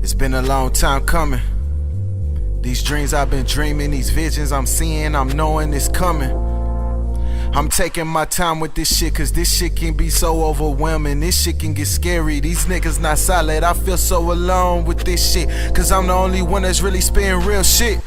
It's been a long time coming. These dreams I've been dreaming, these visions I'm seeing, I'm knowing it's coming. I'm taking my time with this shit, cause this shit can be so overwhelming. This shit can get scary, these niggas not solid. I feel so alone with this shit, cause I'm the only one that's really spitting real shit.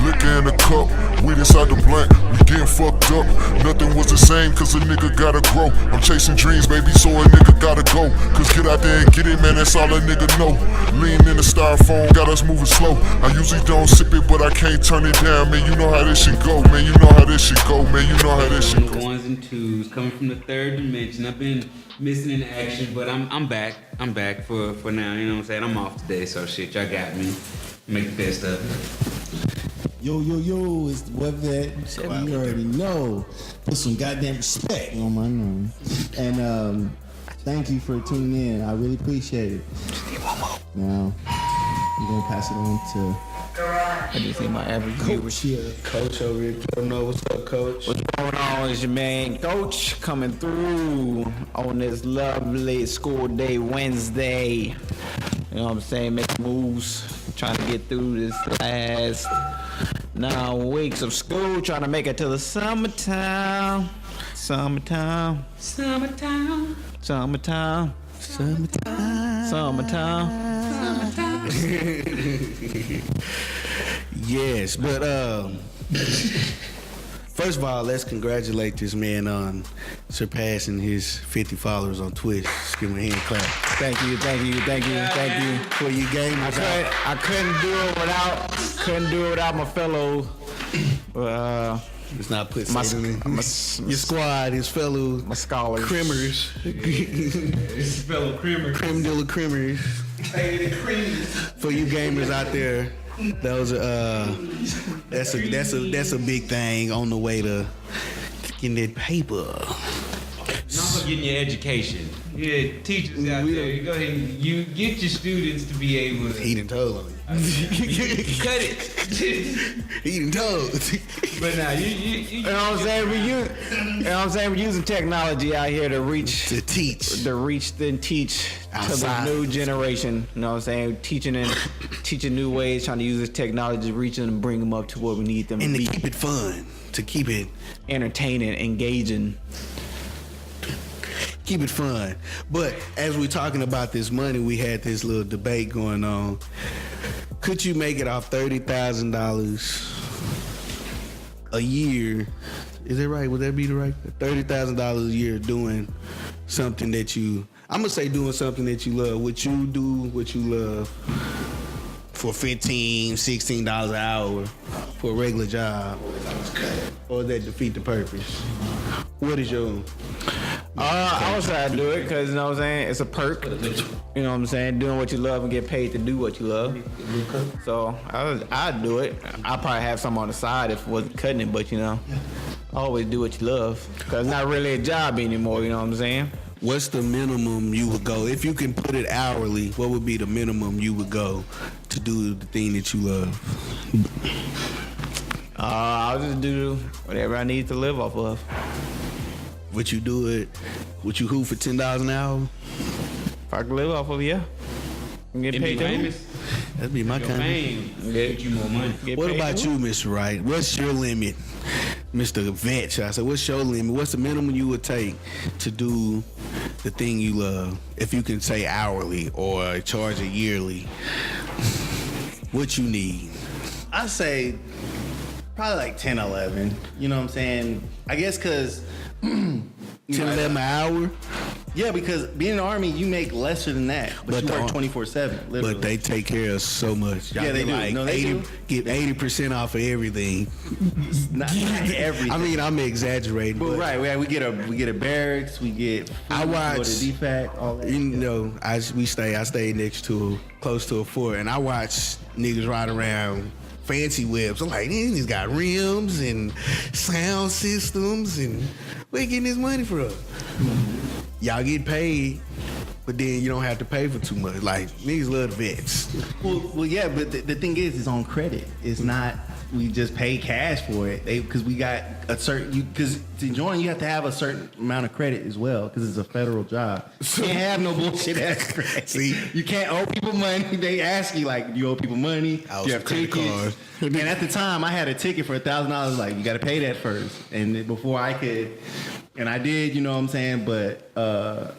Liquor in a cup, weed inside the blunt, we getting fucked up. Nothing was the same cause a nigga gotta grow. I'm chasing dreams, baby, so a nigga gotta go. Cause get out there and get it, man, that's all a nigga know. Lean in the styrofoam, got us moving slow. I usually don't sip it, but I can't turn it down. Man, you know how this shit go, man, you know how this shit go, man, you know how this shit go. Ones and twos, coming from the third dimension. I've been missing in action, but I'm back. I'm back for now, you know what I'm saying? I'm off today, so shit, y'all got me. Make the best of it. Yo, it's the boy Vet. You already know. Put some goddamn respect on my name. And thank you for tuning in. I really appreciate it. Now, I'm going to pass it on to... I just see my average viewers here. Coach over here. Let them know what's up, Coach. What's going on? It's your man, Coach, coming through on this lovely school day Wednesday. You know what I'm saying? Making moves, trying to get through this last 9 weeks of school, trying to make it to the summertime. Summertime. Yes, but first of all, let's congratulate this man on surpassing his 50 followers on Twitch. Just give him a hand clap. Thank you For you gamers. I couldn't do it without my fellow It's not put your squad, his fellow my scholars. crimmers. His fellow creamer. Creme de la crimmers. For you gamers out there, those that's a big thing on the way to getting that paper. And also getting your education. Yeah, teachers out there, you go ahead and you get your students to be able to... He done told on me. Cut it. He done told. But now, you know what I'm saying? We're using technology out here to teach and teach outside. To the new generation. You know what I'm saying? Teaching new ways, trying to use this technology to reach them and bring them up to where we need them and to be. Keep it fun, to keep it entertaining, engaging. Keep it fun. But as we're talking about this money, we had this little debate going on. Could you make it off $30,000 a year? Is that right? Would that be the right? $30,000 a year doing something that you... I'm going to say doing something that you love. Would you do what you love for $15, $16 an hour for a regular job? Or does that defeat the purpose? What is your... I would say I'd do it because, you know what I'm saying, it's a perk. You know what I'm saying? Doing what you love and get paid to do what you love. So I'd do it. I'd probably have some on the side if it wasn't cutting it, but, you know, always do what you love because it's not really a job anymore, you know what I'm saying? What's the minimum you would go? If you can put it hourly, what would be the minimum you would go to do the thing that you love? I'll just do whatever I need to live off of. Would you do it? Would you hoop for $10 an hour? If I could live off of it, yeah. And get paid famous. That'd be my kind of fame. Get you more money. What about you, Mr. Wright? What's your limit? Mr. Vet, should I say, what's your limit? What's the minimum you would take to do the thing you love? If you can say hourly or charge it yearly, what you need? I say probably like 10, 11. You know what I'm saying? I guess because... 10, 11 an hour? Yeah, because being in the Army, you make lesser than that, but you work 24/7. Literally. But they take care of so much. Yeah, they do. Like No, they do. Get 80% off of everything. not everything. I mean, I'm exaggerating. But right, we get a barracks. We get. I watch. Go to DFAC, all that. You know, I stay next to close to a fort, and I watch niggas ride around. Fancy whips. I'm like, these got rims and sound systems, and where you getting this money from? Y'all get paid, but then you don't have to pay for too much. Like, niggas love the vets. Well, yeah, but the thing is, it's on credit. It's not we just pay cash for it. Because we got a certain, because to join you have to have a certain amount of credit as well, because it's a federal job. You can't have no bullshit ass credit. See? You can't owe people money. They ask you like, you owe people money. I You have credit tickets. card. And at the time, I had a ticket for $1,000. Like, you got to pay that first, and then before I could. And I did, you know what I'm saying? But, well,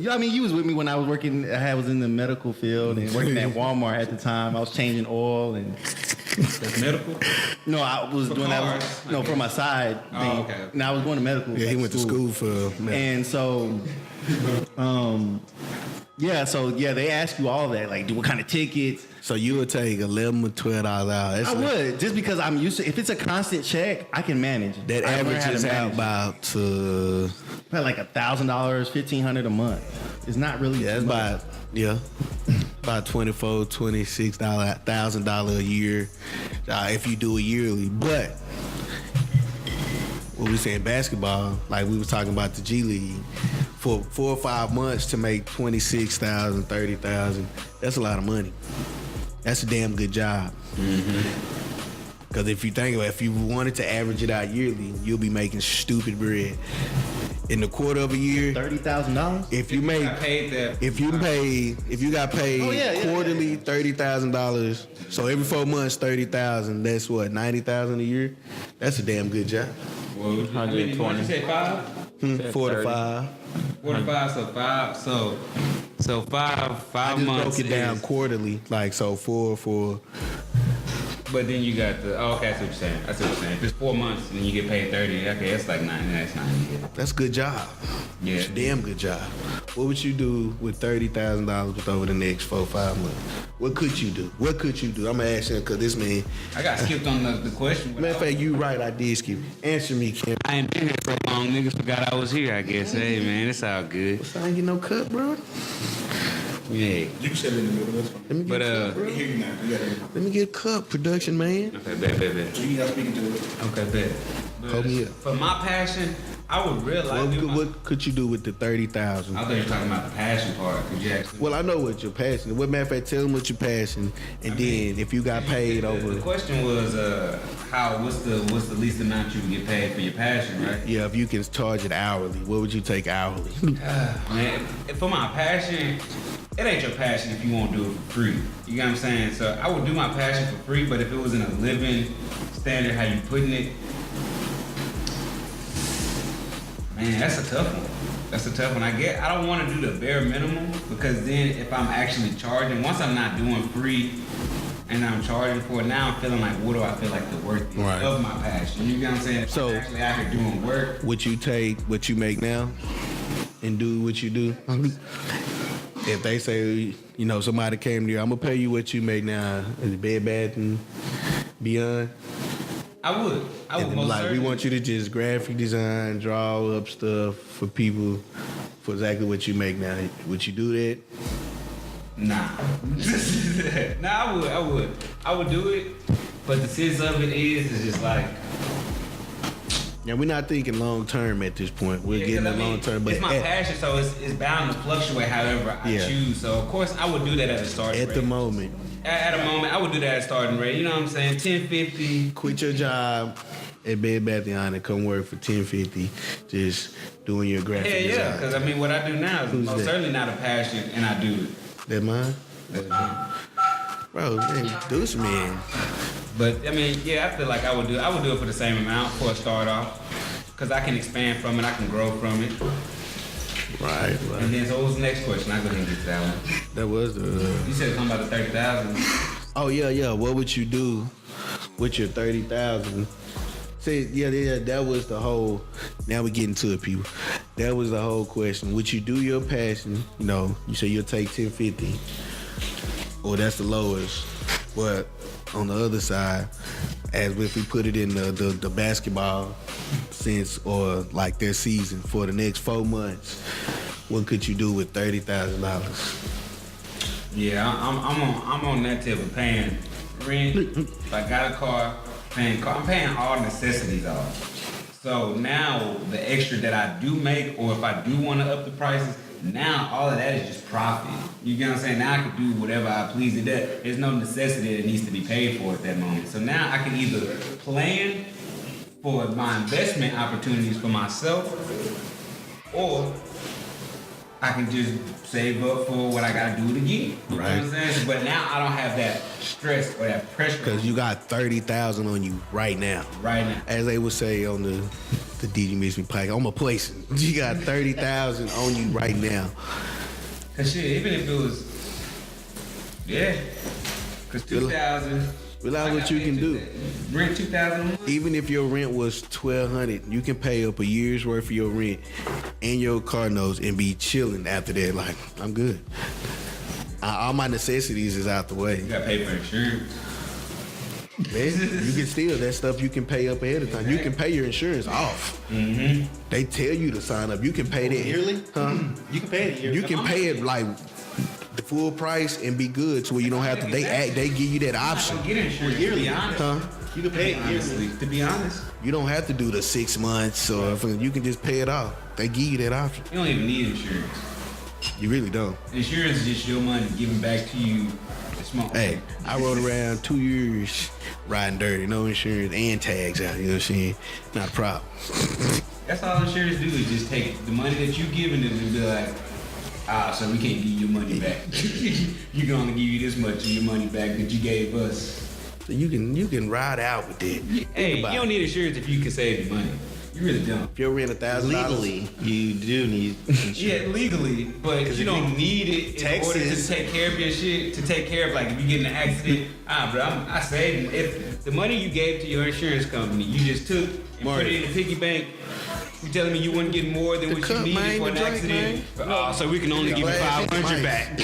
I mean, you was with me when I was working. I was in the medical field and working at Walmart at the time. I was changing oil and. That's medical? No, I was For doing cars, that. No, for my side thing. Oh, okay. And I was going to medical. Yeah, he went to school for. And so, they ask you all that, like, what kind of tickets. So you would take $11 or $12 out. That's I would, just because I'm used to. If it's a constant check, I can manage. That I learned how to averages out manage. about Probably like $1,000, $1,500 a month. It's not really. that's too much. about $24,000, $26,000, $1,000 a year if you do it yearly. But what we saying basketball, like we was talking about the G League, for 4 or 5 months to make $26,000, $30,000, that's a lot of money. That's a damn good job. Because if you think about it, if you wanted to average it out yearly, you'll be making stupid bread. In the quarter of a year, $30,000. if you make, I paid that. if you got paid quarterly $30,000, so every 4 months $30,000, that's what, $90,000 a year. That's a damn good job. Well, how many? What did you say, 5? 4 to 5. 4 to 5, so 5. So 5 I just months. broke it down is- quarterly, like so 4. But then you got the. Oh, okay, I see what you're saying. If it's 4 months and you get paid 30, okay, that's like 90. That's 90. Yeah. That's a good job. Yeah. It's a damn good job. What would you do with $30,000 with over the next 4 or 5 months? What could you do? I'm gonna ask him because this man. I got skipped on the question. Matter of fact, you right. I did skip. Answer me, Kim. I ain't been here for long. Niggas forgot I was here, I guess. Hey, man, it's all good. I ain't get no cut, bro. Yeah. You can sit in the middle, that's fine. Let me get But, a cut, bro. I hear you now. You gotta, Let me get a cut, production man. Okay, bet. you got speaking to it. Okay, bet. But Hold me up. For my passion, I would realize. What could you do with the $30,000? I thought you were talking about the passion part. Could you actually? Well, I know what your passion. What matter of fact, tell them what your passion, and then if you got paid The over, question was, what's the least amount you would get paid for your passion, right? yeah, if you can charge it hourly, what would you take hourly? Man, for my passion, it ain't your passion if you won't do it for free. You get what I'm saying? So I would do my passion for free, but if it was in a living standard, how you putting it, man, that's a tough one. I don't want to do the bare minimum because then if I'm actually charging, once I'm not doing free and I'm charging for it, now I'm feeling like, what do I feel like the worth is Right. of my passion? You get what I'm saying? If So- I'm actually out here doing work. Would you take what you make now and do what you do? If they say, you know, somebody came to you, I'm gonna pay you what you make now, is it Bed Bath and Beyond? I would And then, most like, we certainly. want you to just graphic design, draw up stuff for people for exactly what you make now. Would you do that? Nah. I would do it, but the sense of it is just like. Yeah, we're not thinking long term at this point. We're getting the long term, but it's my passion, so it's bound to fluctuate however I Yeah. choose. So of course I would do that at a starting at rate. the moment, At a moment, I would do that at a starting rate. You know what I'm saying? 1050. quit your job at Bed Bath & Beyond and come work for $10.50, just doing your graphic Yeah, design. because I mean what I do now is Who's most that? certainly not a passion, and I do it. That mine? That's me. Bro, man, Deuce man. But I mean, yeah, I feel like I would do it for the same amount for a start off, because I can expand from it, I can grow from it. Right. And then so what was the next question? I'll go ahead and get to that one. That was the. You said something about the 30,000. Oh yeah. What would you do with your 30,000? Say yeah. That was the whole. Now we getting to it, people. That was the whole question. Would you do your passion? You know, you say you'll take 1050, or that's the lowest. But on the other side, as if we put it in the basketball sense, or like their season for the next 4 months, what could you do with $30,000? Yeah, I'm on that tip of paying rent. If I got a car, I'm paying all necessities off. So now the extra that I do make, or if I do want to up the prices, Now all of that is just profit. You get what I'm saying? Now I can do whatever I please. There's no necessity that needs to be paid for at that moment. So now I can either plan for my investment opportunities for myself, or I can just save up for what I gotta do again. You know what I'm saying? But now I don't have that stress or that pressure. Because you got 30,000 on you right now. Right now. As they would say on the DJ Miss Me Pike, I'm a place. You got 30,000 on you right now. Cause shit, even if it was, cause 2,000. Realize what you can do. Rent 2,000 a month. Even if your rent was $1,200, you can pay up a year's worth of your rent and your car notes and be chilling after that. Like, I'm good. All my necessities is out the way. You gotta pay for insurance. Man, you can still, that stuff you can pay up ahead of time. You can pay your insurance off. Mm-hmm. They tell you to sign up. You can pay that. Yearly? Huh? You can pay it yearly. You can pay it like the full price and be good, so you don't have to. They give you that option. I get insurance yearly, to be honest. Huh? You can pay it yearly. To be honest, You don't have to do the 6 months, or you can just pay it off. They give you that option. you don't even need insurance. You really don't. Insurance is just your money given back to you. Small. Hey, I rode around 2 years riding dirty, no insurance and tags out. You know what I'm saying? Not a problem. That's all insurance do is just take the money that you giving them and be like, so we can't give you your money back. You can only give you this much of your money back that you gave us. So you can ride out with that. Hey, you don't need insurance if you can save your money. You really don't. If you're renting $1,000 Legally, you do need insurance. Yeah, legally, but you don't need it in order to take care of your shit. To take care of, like, if you get in an accident, bro, I saved. If the money you gave to your insurance company, you just took and put it in the piggy bank. You telling me you wouldn't get more than what you needed for an accident? So we can only give you 500 back.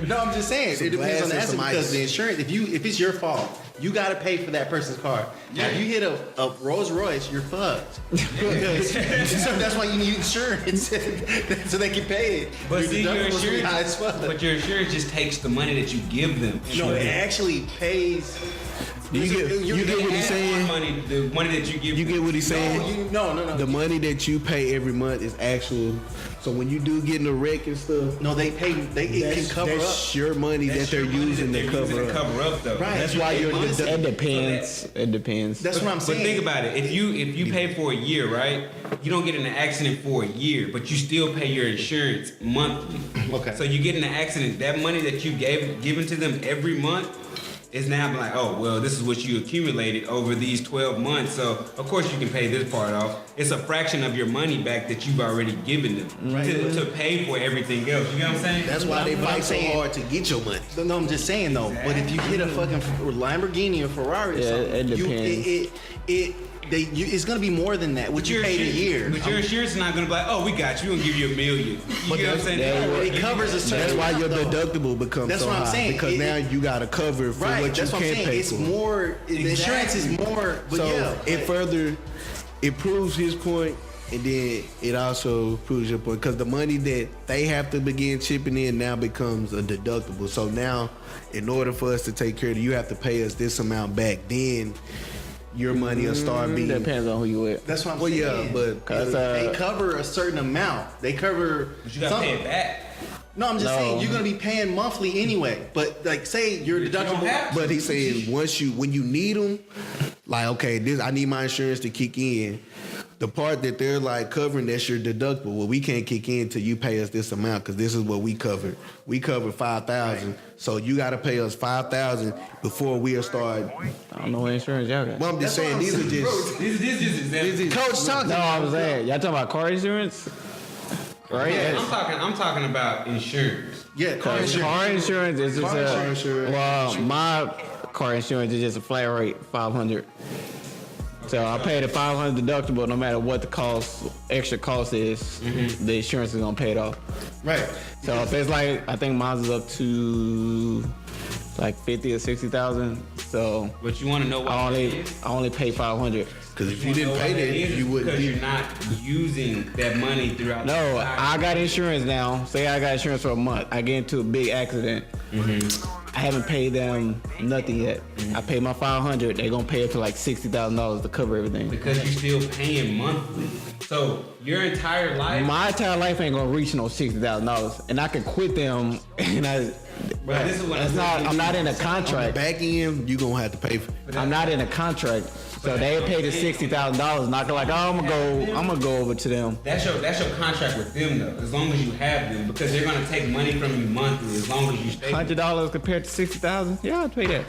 No, I'm just saying. It depends on the accident because the insurance. If it's your fault, you gotta pay for that person's car. Yeah. If you hit a Rolls Royce, you're fucked. So that's why you need insurance so they can pay it. But see, your insurance, high as fuck. but your insurance just takes the money that you give them. No, it actually pays. You get what he's saying? The money that you give. You get what he's saying? No. The money that you pay every month is actual. So when you do get in a wreck and stuff, No, they pay. It can cover up. that's your money that they're using to cover up. Though. Right. That's why you're It depends. It depends. That's what I'm saying. But think about it. If you pay for a year, right? You don't get in an accident for a year, but you still pay your insurance monthly. Okay. So you get in an accident, that money that you given to them every month is now like, oh, well, this is what you accumulated over these 12 months. So of course you can pay this part off. It's a fraction of your money back that you've already given them to pay for everything else. You know what I'm saying? That's why they What I'm fight so saying- hard to get your money. No, I'm just saying though. But if you hit a fucking Lamborghini or Ferrari or something, it depends. It's gonna be more than that. What you paid a year. But your insurance is not gonna be like, oh, we got you. We're gonna give you $1 million. You But get what I'm saying? It covers a certain. That's why your amount, though. deductible becomes That's so what I'm high saying. because now you got to cover for Right. what you That's what I'm can't saying. pay It's for. more. The insurance is more. But So yeah. it further, it proves his point, and then it also proves your point because the money that they have to begin chipping in now becomes a deductible. So now, in order for us to take care of you, have to pay us this amount back. Then your money will start being. Depends on who you with. That's what I'm Well, saying. yeah, but they cover a certain amount. They cover. But you gotta pay it back. No, I'm just No. saying you're gonna be paying monthly anyway. But like, say your deductible. But he's saying when you need them, like okay, I need my insurance to kick in. The part that they're like covering, that's your deductible. Well, we can't kick in till you pay us this amount because this is what we covered. We covered $5,000, so you got to pay us $5,000 before we'll start. I don't know what insurance y'all got. Well, I'm just saying these are just. This is example. Coach talking. No, I'm saying y'all talking about car insurance, right? Yeah, I'm talking about insurance. Yeah, car Car insurance. insurance is just Car insurance. well, my car insurance is just a flat rate, $500. So I pay the $500 deductible no matter what the extra cost is. The insurance is gonna pay it off. Right. So if it's like, I think mine is up to like 50 or 60,000. So But you want to know why I that is? only pay 500. Because if you didn't pay that, you wouldn't Because be. you're not using that money throughout. No, the I got insurance now. Say I got insurance for a month. I get into a big accident. I haven't paid them nothing yet. I paid my $500. They're gonna pay up to like $60,000 to cover everything. Because you're still paying monthly. So your entire life. My entire life ain't gonna reach no $60,000, and I can quit them. And But this is what I'm not in a contract. Back end, you gonna have to pay for it. I'm not in a contract, so they pay the $60,000. Not like, oh, I'm gonna go over to them. That's your contract with them though. As long as you have them, because they're gonna take money from you monthly. As long as you stay. $100 compared to $60,000. Yeah, I'll pay that.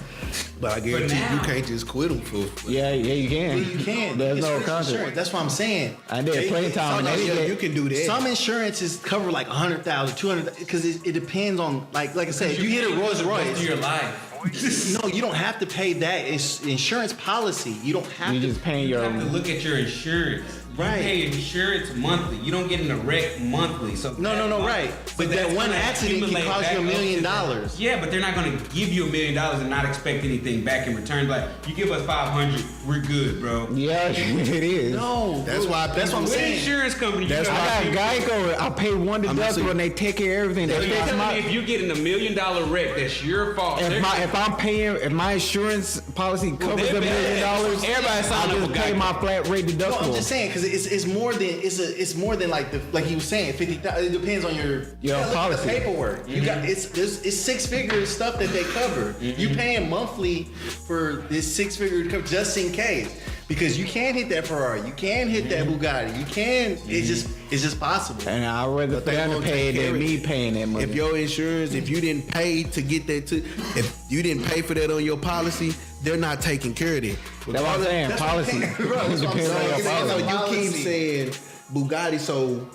But I guarantee you can't just quit them for. Yeah, you can. Yeah, you can. There's It's no risk contract. insurance. That's what I'm saying. I did playtime, and they Yeah, get. you can do that. Some insurances cover like 100,000, 200, because it depends on like I said. If you hit a Rolls Rest Royce, of your life. no, you don't have to pay that. It's insurance policy. You don't have You to. just paying You your. have to look at your insurance. Right. You pay insurance monthly. You don't get in a wreck monthly. So No, right. But that one accident can cost you $1 million. Yeah, but they're not going to give you $1 million and not expect anything back in return. Like, you give us $500, we're good, bro. Yeah, it is. No, That's why That's what I'm What saying. insurance company? That's you I got? got Geico. I pay one deductible, and they take care of everything. So They you're fix telling me my. if you're getting $1 million wreck, that's your fault. If my insurance policy covers they $1 million, bad. Everybody sign I up just with pay Geico. my flat rate No, I'm deductible. just saying because it's more than it's more than like he was saying 50,000. It depends on your look at policy. the paperwork. You got it's 6-figure stuff that they cover. You paying monthly for this 6-figure cover just in case. Because you can hit that Ferrari, you can hit that Bugatti, you can. It's just possible. And I'd rather But they them to won't pay take care than of me it. paying that money. If your insurance, if you didn't pay to get that if you didn't pay for that on your policy, they're not taking care of it. That's what I'm saying. Policy. Bro, that's what I'm Depends on your saying. policy. So you keep saying Bugatti, so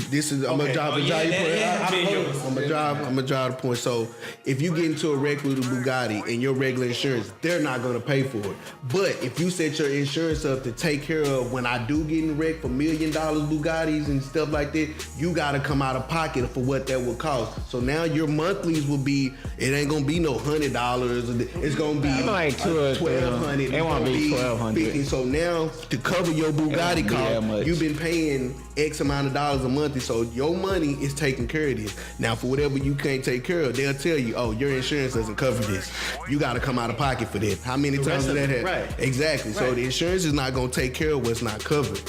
this is I'm gonna drive Oh, yeah, that has been yours. I'm gonna drive the point. So if you get into a wreck with a Bugatti and your regular insurance, they're not gonna pay for it. But if you set your insurance up to take care of when I do get in a wreck for $1 million Bugattis and stuff like that, you gotta come out of pocket for what that will cost. So now your monthlies will be, it ain't gonna be no $100. It's gonna be like $1,200. it won't be $1,200. $50. So now to cover your Bugatti won't be that cost, much. you've been paying X amount of dollars a month. So your money is taking care of this. Now for whatever you can't take care of, they'll tell you, oh, your insurance doesn't cover this. You got to come out of pocket for that. How many times did that happen? Right. Exactly. So Right. the insurance is not going to take care of what's not covered.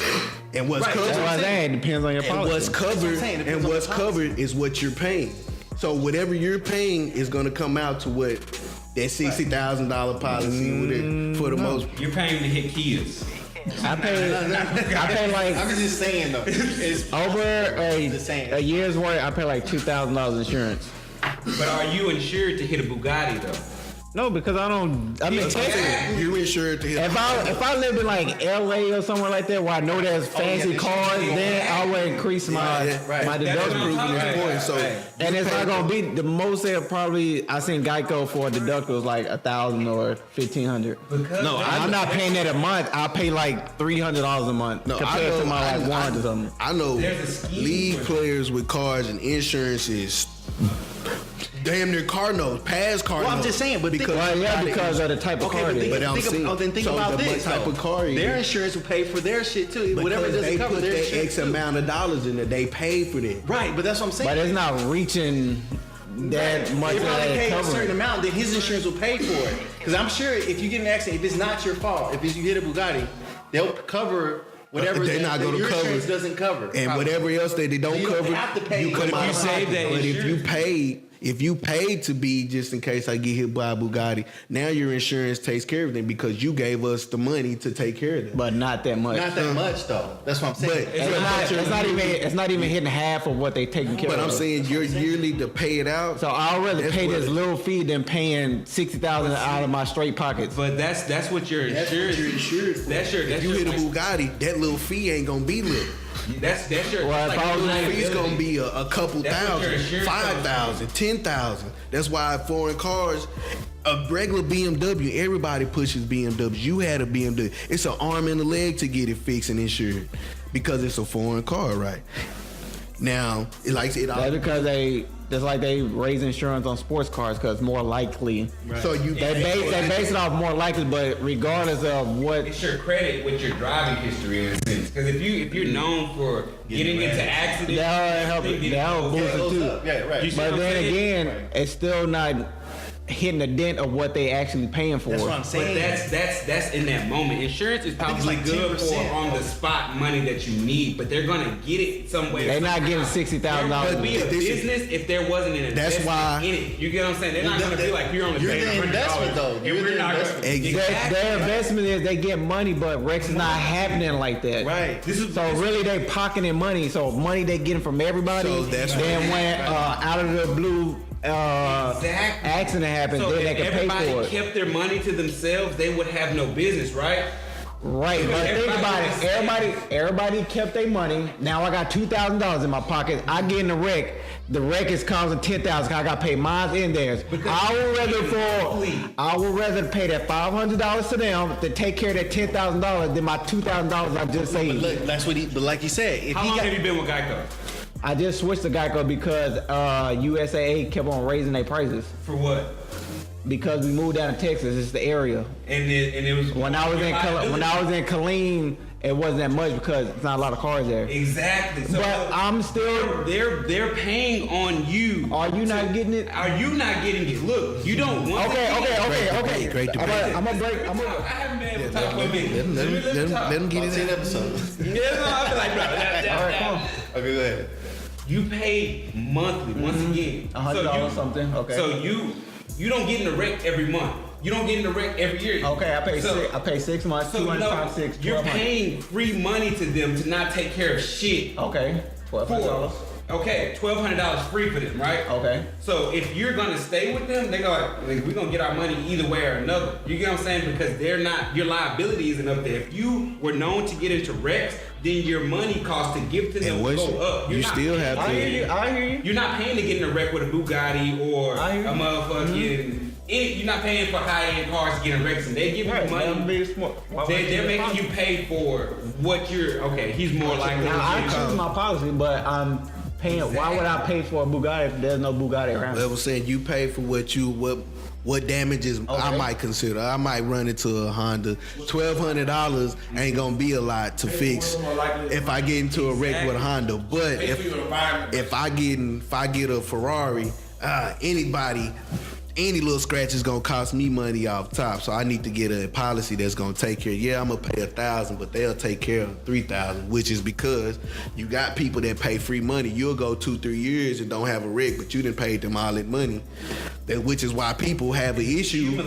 And what's Right. That's covered, what I'm saying. It depends on your and policy. what's covered, what I'm saying. It and depends on what's the policy. covered is what you're paying. So whatever you're paying is going to come out to what that $60,000 policy for the most. You're paying to hit Kias. I pay like I'm just saying though. It's over Just saying. a year's worth. I pay like $2,000 insurance. But are you insured to hit a Bugatti though? No, because I don't. I'm in Texas. You're insured to hit. If I lived in like LA or somewhere like that where I know there's fancy yeah, cars, then I would increase my right. my That's what deductible. I'm talking Proving his about. point. So Right. And it's not gonna be the most. They'll probably I seen Geico for a deductible is like $1,000 or $1,500. no, I'm not paying that a month. I pay like $300 a month No, compared to my like 100 something. I know There's a scheme league for- players with cars and insurances. Damn near car notes, past car Well, notes. I'm just saying, but think because Well, yeah, because of the type of car but it think, is. But I'm think, saying, then think so about the this. type though. of car it their is. insurance will pay for their shit too. Whatever because doesn't they cover put their that shit X too. amount of dollars in it, they paid for that. Right, but that's what I'm saying. But it's not reaching that much They of probably that pay a certain coverage. amount, then his insurance will pay for it. Because I'm sure if you get in an accident, if it's not your fault, if you hit a Bugatti, they'll cover whatever They're not gonna your cover. insurance doesn't cover. And whatever else that they don't You don't cover, have to pay. you come But if out you of save pocket. that But if you insurance- paid to be just in case I get hit by a Bugatti, now your insurance takes care of everything because you gave us the money to take care of them. But not that much. Not that much though. That's what I'm saying. But- It's not even hitting half of what they taking care But of. I'm saying your yearly to pay it out. So I'd rather That's pay what this it- little fee than paying $60,000 out of my straight pockets. But that's what you're That's what insured. you're insured for. That's your. If you hit a Bugatti, that little fee ain't gonna be lit. That's your. Well, like if I was your in- Fee's liability. gonna be a couple That's what your thousand, insurance 5,000, 10,000. That's why foreign cars, a regular BMW, everybody pushes BMW. You had a BMW. It's an arm and a leg to get it fixed and insured because it's a foreign car, right? Now, it likes it all. That's because they raise insurance on sports cars because it's more likely. So you They base it off more likely, but regardless of what. It's your credit with your driving history in a sense. Because if you're known for getting into accidents, That'll help it. That'll boost it too. Yeah, right. You see But what I'm then saying? again, it's still not. hitting the dent of what they actually paying for. That's what I'm But saying. that's in that moment. Insurance is probably like good for 10%. on the spot money that you need, but they're gonna get it some way. They're not getting $60,000. There would be a This is- business if there wasn't an That's investment why- in it. You get what I'm saying? They're not gonna be like, you're only You're paying the $100. investment, though. And You're we're the not gonna Exactly. Their investment is they get money, but Rex is not happening like that. Right. This is So really, they pocketing money. So money they getting from everybody. So that's then when out of the blue Exactly. accident happens, So then they if can pay everybody for it. kept their money to themselves, they would have no business, right? Right, but think about it. Everybody kept their money. Now I got $2,000 in my pocket. I get in the wreck. The wreck is causing $10,000. I got to pay mine and theirs. I would rather pay that $500 to them to take care of that $10,000 than my $2,000 I just saved. Look, that's what but like you said, if How he long got have you been with Geico? I just switched to Geico because USAA kept on raising their prices. For what? Because we moved down to Texas, it's the area. And it was When I was in Killeen, it wasn't that much because it's not a lot of cars there. Exactly. So But I'm still. they're paying on you. Are you not getting it? Are you not getting it? Look, you don't want Okay. Great debate. I'm gonna break. I haven't been able to talk for a minute. Let him get his episode. Yeah, no, I feel like, bro, All right, come on. Okay, go ahead. you pay monthly once again. $100 something. Okay. So you don't get in the wreck every month. You don't get in the wreck every year. Okay, I pay 6 months, So 200 no, times 6, you're 1200. paying free money to them to not take care of shit. Okay, $1,200. Okay, $1,200 free for them, right? Okay. So if you're gonna stay with them, they go like, we're gonna get our money either way or another. You get what I'm saying? Because they're not, your liability isn't up there. If you were known to get into wrecks, then your money cost to give to them And will once go up. you You're not still paying- have to- I hear you. You're not paying to get in a wreck with a Bugatti or I hear a you. motherfucking. You're not paying for high-end cars to get in wrecks, and they give you Right, money. that'd be smart. Why would They're you making you pay for what you're. Okay, he's more likely. Now, I to choose my policy, but I'm paying. Why would I pay for a Bugatti if there's no Bugatti around? I was saying you pay for what damages I might consider. I might run into a Honda. $1,200 ain't gonna be a lot to fix if I get into a wreck with a Honda. But if I get a Ferrari, any little scratch is gonna cost me money off top. So I need to get a policy that's gonna take care. Yeah, I'm gonna pay $1,000, but they'll take care of $3,000, which is because you got people that pay free money. You'll go 2-3 years and don't have a wreck, but you didn't pay them all that money. Which is why people have an issue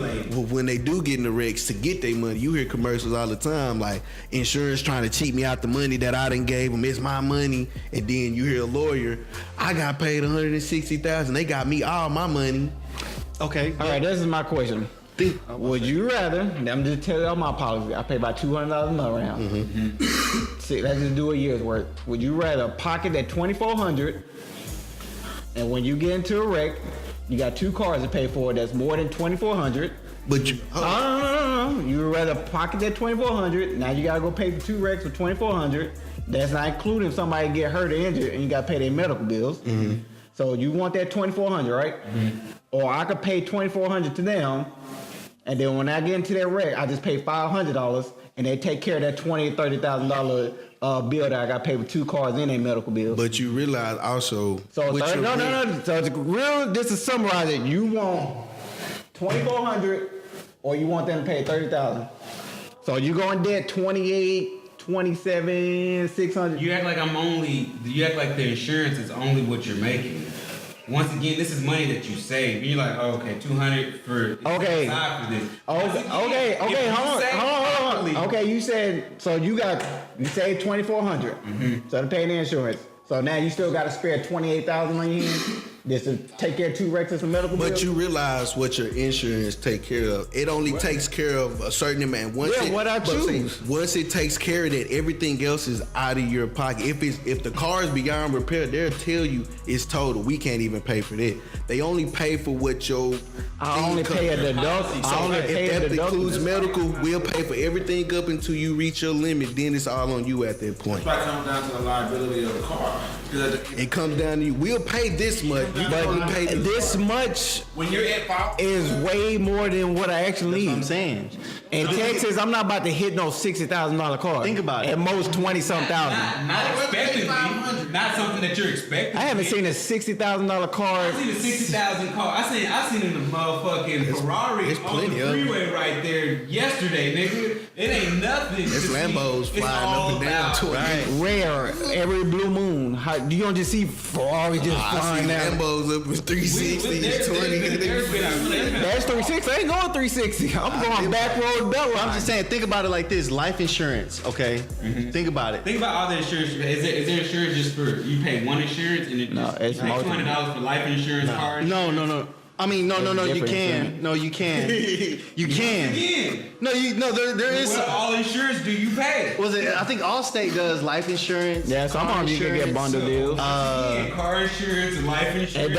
when they do get in the wrecks to get their money. You hear commercials all the time like insurance trying to cheat me out the money that I done gave them. It's my money, and then you hear a lawyer, I got paid $160,000. They got me all my money. Okay. All right, this is my question. Would you rather? I'm just telling you my policy. I pay about $200 a month around. See, let's just do a year's worth. Would you rather pocket that $2,400, and when you get into a wreck, you got 2 cars to pay for that's more than $2,400? But you, No. You would rather pocket that $2,400. Now you gotta go pay for 2 wrecks for $2,400. That's not including somebody get hurt or injured, and you gotta pay their medical bills. So you want that $2,400, right? Or I could pay $2,400 to them, and then when I get into that wreck, I just pay $500, and they take care of that $20,000-$30,000 bill that I got paid with 2 cars and their medical bills. But you realize also. So with your no. So just to summarize it, you want $2,400, or you want them to pay $30,000. So you go in debt 28, 27, 600. You act like you act like the insurance is only what you're making. Once again, this is money that you save. And you're like, oh, okay, $200 for Okay. aside for this. Okay, hold on. Okay, you said so. You saved $2,400. So to pay the insurance. So now you still got to spare $28,000 on your hand just to take care of 2 wrecks and some medical bills. But you realize what your insurance take care of. It only takes care of a certain amount. Once it takes care of that, everything else is out of your pocket. If the car is beyond repair, they'll tell you it's total. We can't even pay for that. They only pay for what your I only pay a deduct. So if that includes medical, we'll pay for everything up until you reach your limit. Then it's all on you at that point. It comes down to the liability of the car. It comes down to you. We'll pay this much. You can only pay This much When you're at fault, is way more than what I actually That's what I'm need. saying. In Texas, I'm not about to hit no $60,000 car. Think about it. At most 20-something thousand. not expectedly, not something that you're expecting. I haven't seen a $60,000 car. I seen a 60,000 car. I seen in the motherfucking Ferrari it's on plenty the of 'em. freeway right there yesterday, nigga. It ain't nothing. It's to see. Lambos It's flying all up and down about- to it. Rare every blue moon. You don't just see Ferrari just I flying see down. Lambos up with 360, There's 20. been a- That's 360. I ain't going 360. I'm going back road double. I'm just saying, think about it like this: life insurance. Okay, think about it. Think about all the insurance. Is there insurance just for you pay one insurance and it No, just it's like multiple. $200 for life insurance, car insurance? No. I mean, no. You different can. insurance. No, you can. You can. Again, No, there is. what all insurance do you pay? Was it? I think Allstate does life insurance. Yeah, sometimes you can get bundle deals. Again, car insurance and life insurance. And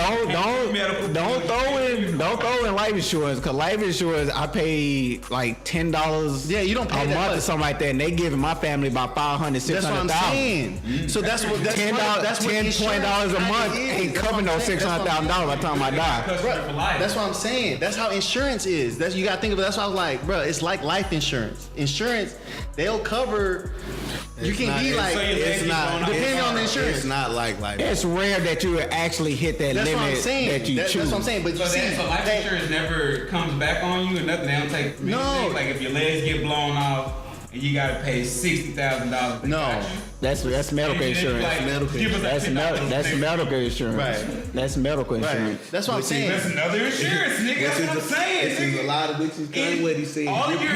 don't throw in life insurance, because life insurance I pay like $10 Yeah, you don't pay a that month or much. something like that, and they giving my family about $500, That's what I'm $600,000. saying. So that's what. That's $10, what $20 a insurance month kinda ain't is. covering no That's what I'm saying. $600,000 by the time I die. Customer for life. That's what I'm saying. That's how insurance is. That's you gotta think of it. That's why I was like, bro, it's like life insurance. Insurance, they'll cover. You It's can not- be like, so your It's legs not. going up. depending on the insurance. It's not like It's rare that you would actually hit that That's what I'm limit saying. that you That's choose. what I'm saying. But you So, see, so life they- insurance never comes back on you and nothing. They don't take many No. things. Like if your legs get blown off and you gotta pay $60,000. No. That's medical insurance. That's medical insurance. Right. That's medical Right. insurance. That's what I'm saying. That's another insurance, nigga. That's what I'm saying, This is a nigga. lot of which is kind of what he's saying. All of your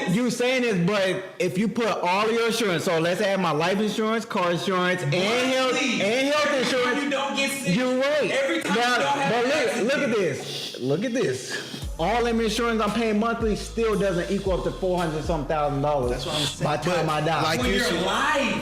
You saying this, but if you put all of your insurance, so let's add my life insurance, car insurance, and health insurance. You don't get sick. You're right. Every time Now, you don't have but an look accident. at this. Look at this. All them insurance I'm paying monthly still doesn't equal up to $400-some thousand. That's what I'm saying. By the time I die. like When you you're said- alive.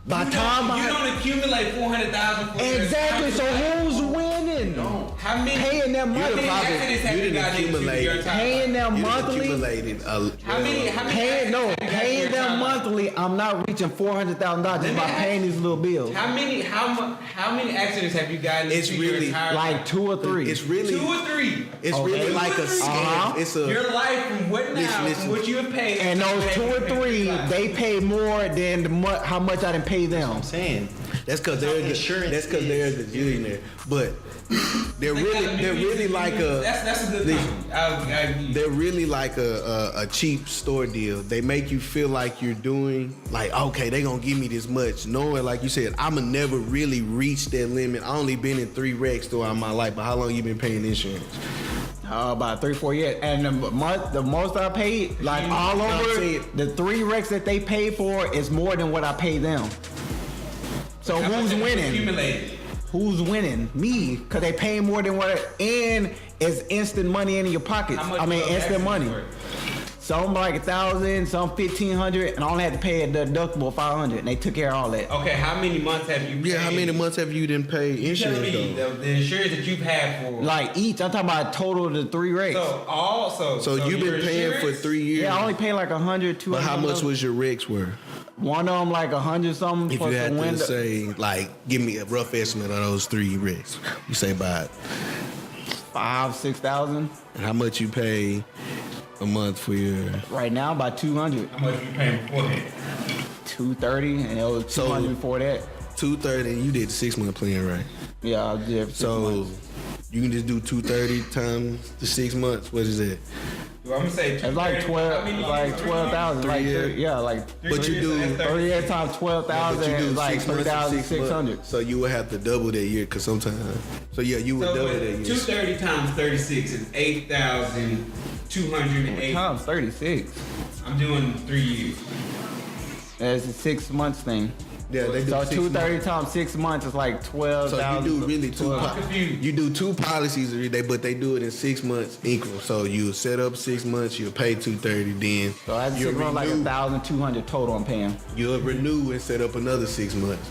By you time don't, I- you don't accumulate 400,000 for your Exactly. So who's winning? How many Paying them how monthly. many accidents have you didn't got into accumulate. your time? Paying them You done monthly. accumulated How many Paying accidents have you got in paying your them time? monthly. I'm not reaching $400,000 just by paying these little bills. How many accidents have you gotten It's into your really entire Like 2 or 3. It's really, 2 or 3? it's really like a scam. Uh-huh. It's a. Your life from what now, Listen. from what you have paid. And those 2 or 3, they pay more than how much I didn't pay them. I'm saying. That's because That's they're how the insurance That's because they're the billionaire. But they're really like a. That's a good thing. They're really like a cheap store deal. They make you feel like you're doing like, okay, they gonna give me this much, knowing like you said, I'ma never really reach that limit. I only been in 3 wrecks throughout my life, but how long you been paying insurance? About 3-4 years, and the most I paid, like all over, saying- the 3 wrecks that they paid for is more than what I paid them. So How much who's have you winning? accumulated? Who's winning? Me, cause they pay more than what, and it's instant money in your pockets. How much I mean, was instant accident money. worth? Some like 1,000, some 1,500, and I only had to pay a deductible 500, and they took care of all that. Okay, how many months have you paid? Yeah, how many months have you didn't pay You insurance telling me though? the insurance that you've had for Like each, I'm talking about a total of the 3 wrecks. so you've your been paying for insurance- 3 years. Yeah, I only pay like 100, 200. But how much was your wrecks worth? one of them like 100 something? If plus you had the to window. say, like, give me a rough estimate of those 3 wrecks. You say about 5,000-6,000. how much you pay a month for your. Right now, about 200, How much you paying before that? 230, and it was 200 before that. 230, and you did the 6-month plan, right? Yeah, I did. For 6 So months. you can just do 230 times the 6 months. What is it? Well, I'm gonna say It's like 12,000. Like years? yeah, like But you do 30 years times but 12,000 you do is like 6 months and 6 3,600. months. So you would have to double that year, cause sometimes. So yeah, you would So double that year. 230 times 36 is 8,208. Times 36. I'm doing 3 years. It's a 6 months thing. Yeah, they do So 6 230 months. times 6 months is like 12,000. So you do really two. I'm confused. You do 2 policies every day, but they do it in 6 months equal. So you set up 6 months, you'll pay 230, then So I had you'll 6 months like renew. 1,200 total I'm paying. You'll renew and set up another 6 months.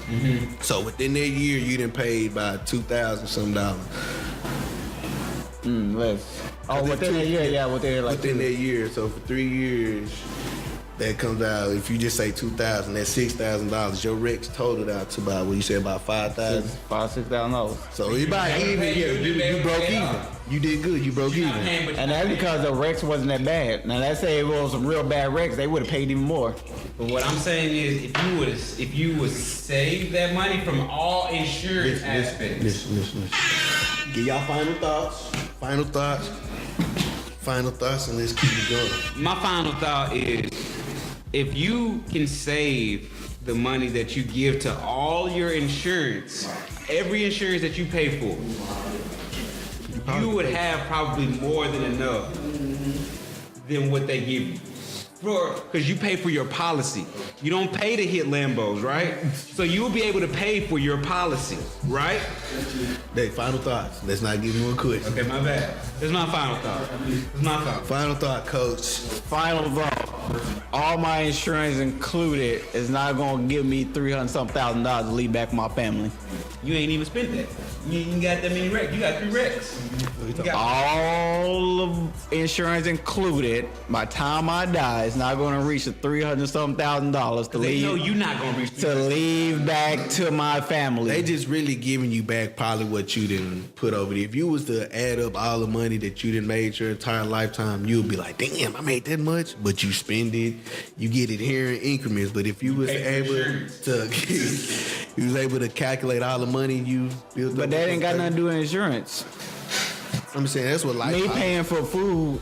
So within that year, you done paid by $2,000 some dollars. Less. Oh, within a year, yeah, within like Within that year, so for 3 years, that comes out, if you just say 2,000, that's $6,000. Your Rex totaled out to about, what you say, about 5,000? $6,000. So you about even, yeah, you broke even. You did good, you broke even. And that's because the Rex wasn't that bad. Now let's say it was some real bad Rex, they would have paid even more. But what I'm saying is, if you would save that money from all insurance aspects. Listen. Get y'all final thoughts, and let's keep it going. My final thought is, if you can save the money that you give to all your insurance, every insurance that you pay for, you would have probably more than enough than what they give you. Because you pay for your policy. You don't pay to hit Lambos, right? So you will be able to pay for your policy, right? Hey, final thoughts. Let's not give you one quick. Okay, my bad. That's my final thought. Final thought, Coach. Final thought. All my insurance included is not gonna give me $300,000 to leave back for my family. You ain't even spent that. You ain't got that many wrecks. You got 3 wrecks. All of insurance included, by the time I die, it's not gonna reach the $300,000 to They know leave. you're not gonna reach To leave back to my family. They just really giving you back probably what you didn't put over there. If you was to add up all the money that you didn't made your entire lifetime, you'd be like, damn, I made that much. But you spend it, you get it here in increments. But if you was able to, you was able to calculate all the money you built up. But that ain't got nothing to do with insurance. I'm saying that's what life. Me paying for food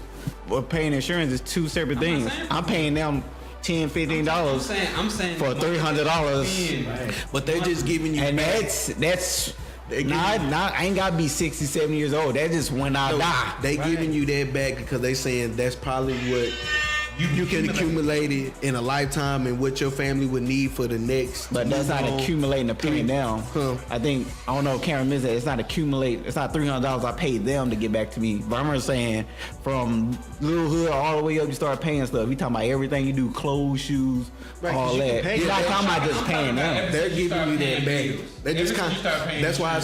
or paying insurance is two separate things. I'm paying them $10, $15 I'm saying for $300. But they're just giving you. And back. that's I ain't gotta be 60, 70 years old. That's just when I die. They giving you that back because they saying that's probably what you can accumulate it in a lifetime and what your family would need for the next. But that's not accumulating or paying down. Huh. I don't know if Karen missed that. It's not accumulate. It's not $300 I paid them to get back to me. But I'm saying from little hood all the way up, you start paying stuff. You talking about everything you do, clothes, shoes, all that. You're not talking about just paying them. They're giving you that back. They just that's why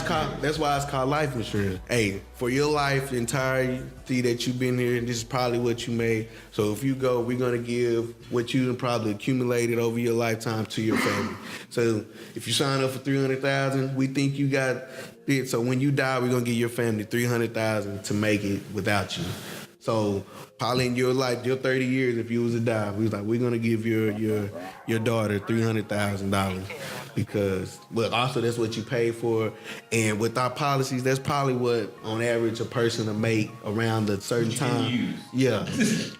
it's called life insurance. Hey, for your life, the entirety that you've been here, this is probably what you made. So if you go, we're gonna give what you probably accumulated over your lifetime to your family. So if you sign up for $300,000, we think you got it. So when you die, we're gonna give your family $300,000 to make it without you. So probably in your life, your 30 years, if you was to die, we was like, we're gonna give your daughter $300,000 because, well, also that's what you pay for. And with our policies, that's probably what, on average, a person will make around a certain time. Yeah,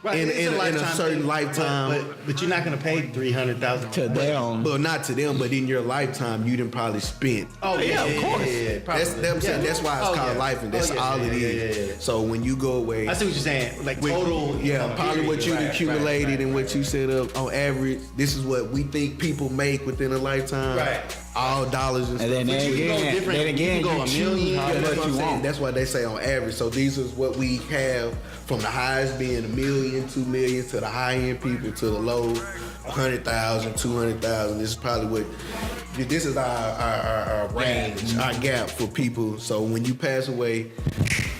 Right, in it's a certain thing, lifetime. But you're not gonna pay $300,000 To them. Well, not to them, but in your lifetime, you didn't probably spent. Oh yeah, of course. That's why it's called life, and that's all it is. Yeah. So when you go away, I see what you're saying. Like total. yeah, probably what you Right, accumulated right. and what you set up on average. This is what we think people make within a lifetime. Right. All dollars and And stuff. then again, you can go a million. how That's much what I'm you saying. want. That's why they say on average. So these is what we have from the highest being $1 million, $2 million to the high end people to the low 100,000, 200,000. This is probably what. This is our range, our gap for people. So when you pass away,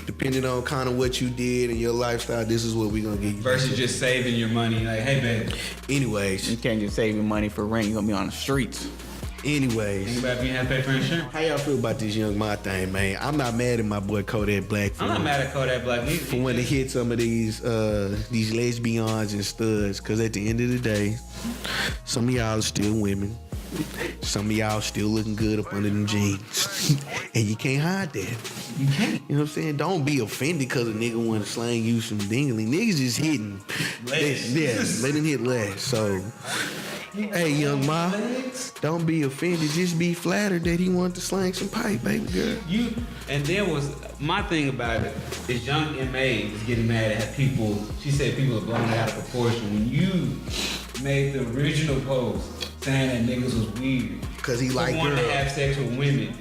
depending on kind of what you did and your lifestyle, this is what we're gonna give you. Versus just saving your money. Like, hey, babe. Anyways, You can't just save your money for rent. You're gonna be on the streets. Anybody being have to pay for insurance? How y'all feel about this Young Ma thing, man? I'm not mad at my boy Kodak Black for I'm not mad at Kodak Black either. for when to hit some of these lesbians and studs, because at the end of the day, some of y'all are still women. Some of y'all still looking good up under them jeans. And you can't hide that. You can't. You know what I'm saying? Don't be offended because a nigga want to slang you some dingling. Niggas just hitting. Less. Yeah, let him hit less. So, hey, Young Ma, don't be offended. Just be flattered that he wanted to slang some pipe, baby girl. And there was my thing about it is Young M.A. is getting mad at people. She said people are blowing it out of proportion. When you made the original post saying that niggas was weird Because he like wanted to girls. have sex with women,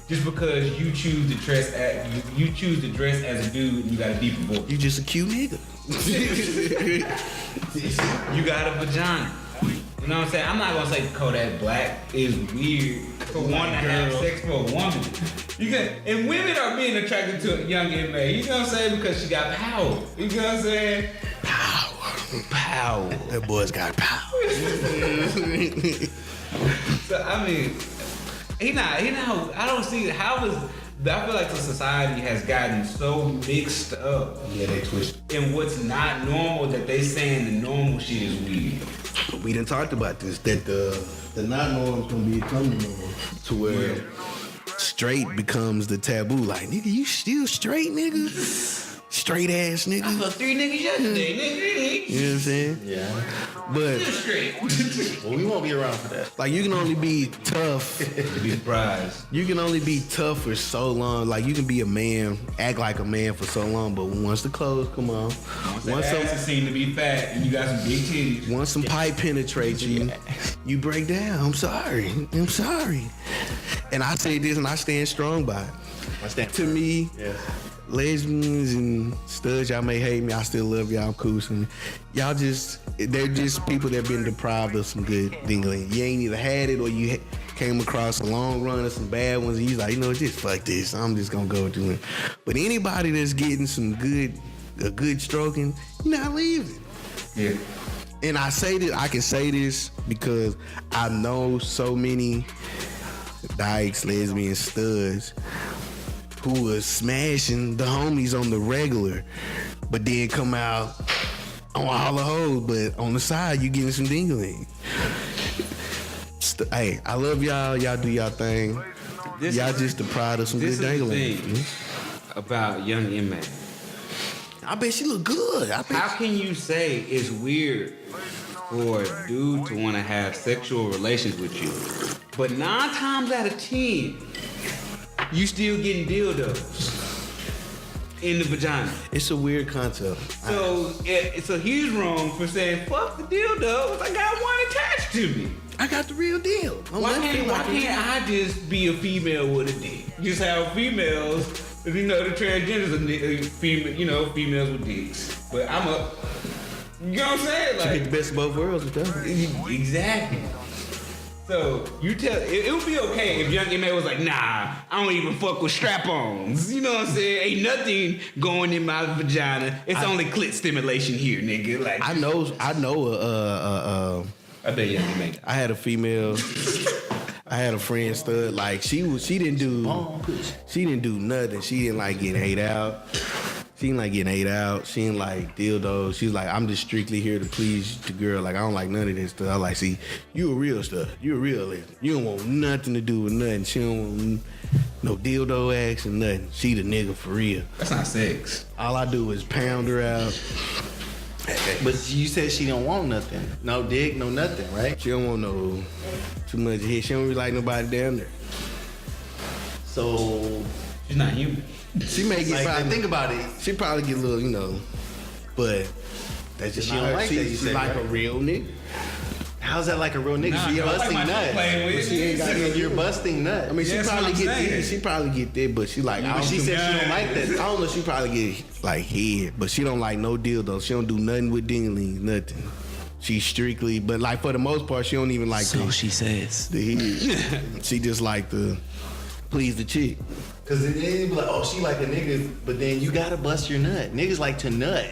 just because you choose to dress as a dude and you got a deeper voice. You just a cute nigga. You got a vagina. You know what I'm saying? I'm not gonna say Kodak Black is weird for wanting to have sex for a woman. And women are being attracted to a Young M.A. You know what I'm saying? Because she got power. You know what I'm saying? Power. Pow. That boy's got power. So I mean, he not. I don't see how is. I feel like the society has gotten so mixed up. Yeah, they twisted. In what's not normal that they saying the normal shit is weird. We done talked about this, that the not norm is gonna become the norm, to where straight becomes the taboo. Like, nigga, you still straight, nigga? Straight ass nigga. I fucked 3 niggas yesterday, nigga. You know what I'm saying? Yeah. But Straight. Well, we won't be around for that. like, you can only be tough. Be surprised. You can only be tough for so long. Like, you can be a man, act like a man for so long, but once the clothes come on, Once that ass is seen to be fat and you got some big titties. once some pipe penetrates you, you break down. I'm sorry. And I say this and I stand strong by it. To me, lesbians and studs, y'all may hate me. I still love y'all. I'm cool. So y'all they're just people that been deprived of some good dingling. You ain't either had it or you came across a long run of some bad ones and you like, you know, just fuck this. I'm just gonna go do it. But anybody that's getting a good stroking, you're not leaving. Yeah. And I can say this because I know so many dykes, lesbian studs who was smashing the homies on the regular, but then come out on all the hoes, but on the side you getting some dingling. Hey, I love y'all. Y'all do y'all thing. Y'all just the pride of some good dingling. This is the thing about young inmate. I bet she look good. How can you say it's weird for a dude to want to have sexual relations with you, but 9 times out of 10, you still getting dildos in the vagina? It's a weird concept. So he's wrong for saying, fuck the dildos, I got one attached to me. I got the real deal. Why can't I just be a female with a dick? Just how females, the transgenders are females with dicks. But I'm you know what I'm saying? You get the best of both worlds with that. Exactly. So you tell it would be okay if young M.A. was like, nah, I don't even fuck with strap-ons. You know what I'm saying? Ain't nothing going in my vagina. It's only clit stimulation here, nigga. Like I know. I bet young M.A. I had a female. I had a friend stud. Like she didn't do nothing. She didn't like getting ate out. She didn't like getting ate out. She didn't like dildos. She's like, I'm just strictly here to please the girl. Like, I don't like none of this stuff. I like, see, you a real stuff. You a real lady. You don't want nothing to do with nothing. She don't want no dildo action, nothing. She the nigga for real. That's not sex. All I do is pound her out. But you said she don't want nothing. No dick, no nothing, right? She don't want no too much hit. She don't really like nobody down there. So She's not human. She may get like, think about it. She probably get a little, but that's just She not don't her. like that, you She's said, like right? a real nigga. How's that like a real nigga? Nah, She I like busting my shit nuts. playing with. She ain't got no. You're busting nuts. I mean, Yeah, she that's probably what I'm get saying. that. She probably get that, but she like. But she said she don't like that. I don't know. She probably get like head, but she don't like no dildo. She don't do nothing with dinglings, nothing. She's strictly, but like for the most part, she don't even like. So she says. The head. She just like to please the chick. Cause then you be like, oh, she like a nigga, but then you gotta bust your nut. Niggas like to nut.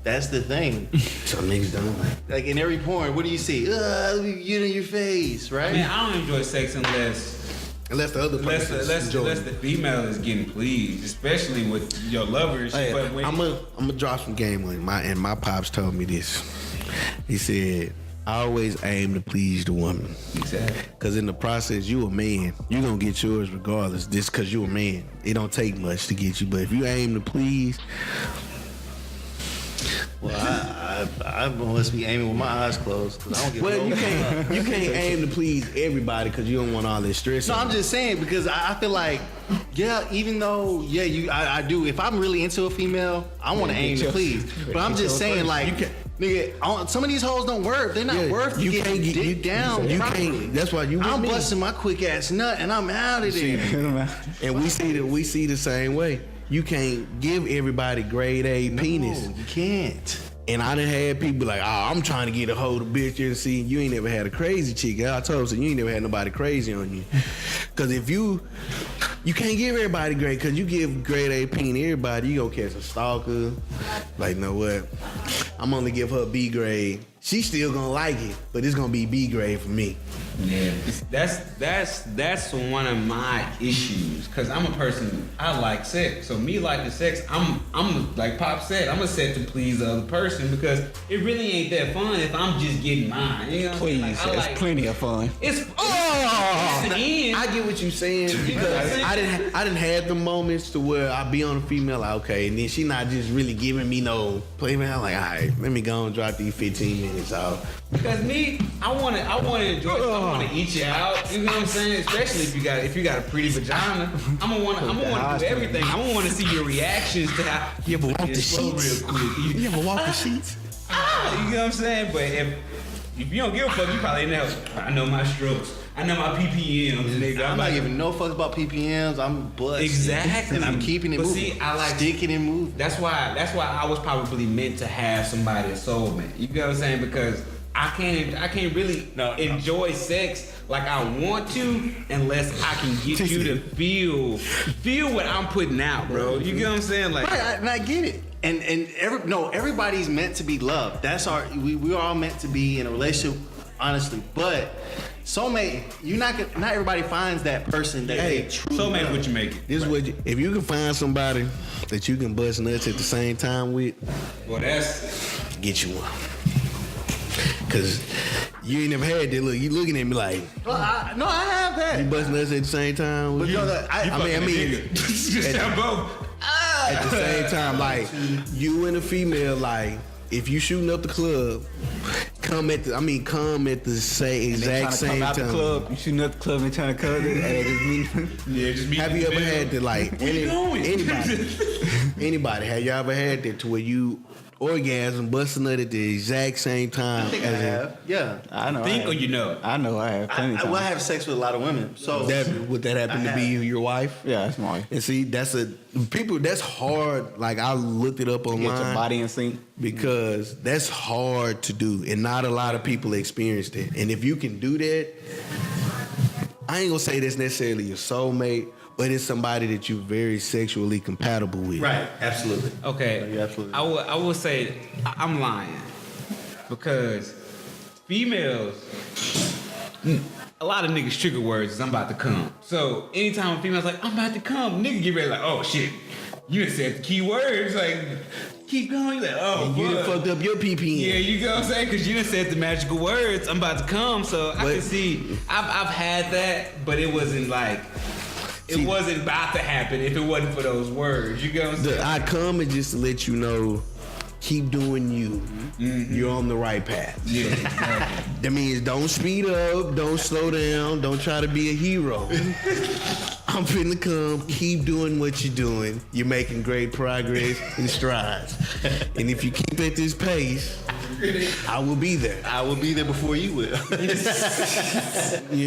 That's the thing. Some niggas don't like. Like in every porn, what do you see? Get in your face, right? I mean, I don't enjoy sex unless the other person unless the female is getting pleased, especially with your lovers. Hey, but when I'm gonna drop some game on you. My pops told me this. He said, I always aim to please the woman. exactly. Cause in the process, you a man. You gonna get yours regardless. Just cause you a man. It don't take much to get you. But if you aim to please, Well, I must be aiming with my eyes closed. Cause I don't give well, no you can't aim to please everybody because you don't want all this stress. No, on I'm you. just saying because I feel like, yeah, even though, I do. If I'm really into a female, I want to aim to please. But I'm just saying, like, nigga, some of these hoes don't work. They're not worth you getting can't get dick down. You properly. can't. That's why you. with I'm me. busting my quick ass nut and I'm out of there. And we see the same way. You can't give everybody grade A penis. No, you can't. And I done had people like, I'm trying to get a hold of bitch and see you ain't never had a crazy chick. I told her, you ain't never had nobody crazy on you. Cause if you can't give everybody grade, cause you give grade A penis to everybody, you gonna catch a stalker. Like, know what? I'm only give her a B grade. She's still gonna like it, but it's gonna be B grade for me. Yeah, that's one of my issues. Cause I'm a person, I like sex. So me liking sex, I'm like Pop said, I'm a set to please the other person because it really ain't that fun if I'm just getting mine. You know what I'm saying? Please, Like, it's plenty of fun. It's I get what you're saying because I didn't have the moments to where I be on a female like, okay, and then she not just really giving me no play, man. I'm like, all right, let me go and drop these 15 minutes off. Because me, I wanna enjoy it. I wanna eat you out. You know what I'm saying? Especially if you got a pretty vagina. I'm gonna wanna do everything. I'm gonna wanna see your reactions to how You ever walk the just flow sheets? real quick. You ever walk the sheets? You know what I'm saying? But if you don't give a fuck, you probably know. I know my strokes. I know my PPMs, nigga. I'm not giving no fucks about PPMs. I'm busting. Exactly. And I'm keeping it But moving. see, I like sticking and moving. That's why I was probably meant to have somebody a soulmate. You know what I'm saying? Because I can't really enjoy sex like I want to unless I can get you to feel what I'm putting out, bro. You get what I'm saying? Like, Right, and I get it. And everybody's meant to be loved. That's we are all meant to be in a relationship, honestly. But soulmate, not everybody finds that person that they truly soulmate, love. what you make it. This is what if you can find somebody that you can bust nuts at the same time with, Well, that's get you one. Cause you ain't never had that look. You looking at me like Well, I have that. you bust nuts at the same time with But you. no, that- I mean, at the same time, like you and a female, like if you shooting up the club, come at the exact same come out time. the club, you shooting up the club and trying to cut it, and just meet. yeah, just Have you ever had that, like anybody? Have you ever had that to where you orgasm, busting nut at the exact same time? I think I have. Yeah. I know. think I or have. you know? I know. I have plenty of times. I have sex with a lot of women. So Would that happen to be your wife? Yeah, that's my. And see, that's hard. Like I looked it up Get online your body in sync. because that's hard to do, and not a lot of people experience that. And if you can do that, I ain't gonna say that's necessarily your soulmate, but it's somebody that you're very sexually compatible with. right, absolutely. Okay, Yeah, absolutely. I will say I'm lying because females, a lot of niggas trigger words is I'm about to come. So anytime a female's like I'm about to come, nigga get ready like oh shit, you done said the key words like keep going like oh And you done fuck. fucked up your PPN. Yeah, you know what I'm saying? Because you done said the magical words, I'm about to come. So I But- can see, I've had that, but it wasn't like, it wasn't about to happen if it wasn't for those words. You know what I'm saying? I come and just to let you know, keep doing you. You're on the right path. Yeah, exactly. That means don't speed up, don't slow down, don't try to be a hero. I'm finna come, keep doing what you're doing. You're making great progress and strides. And if you keep at this pace, I will be there. I will be there before you will. You know what I'm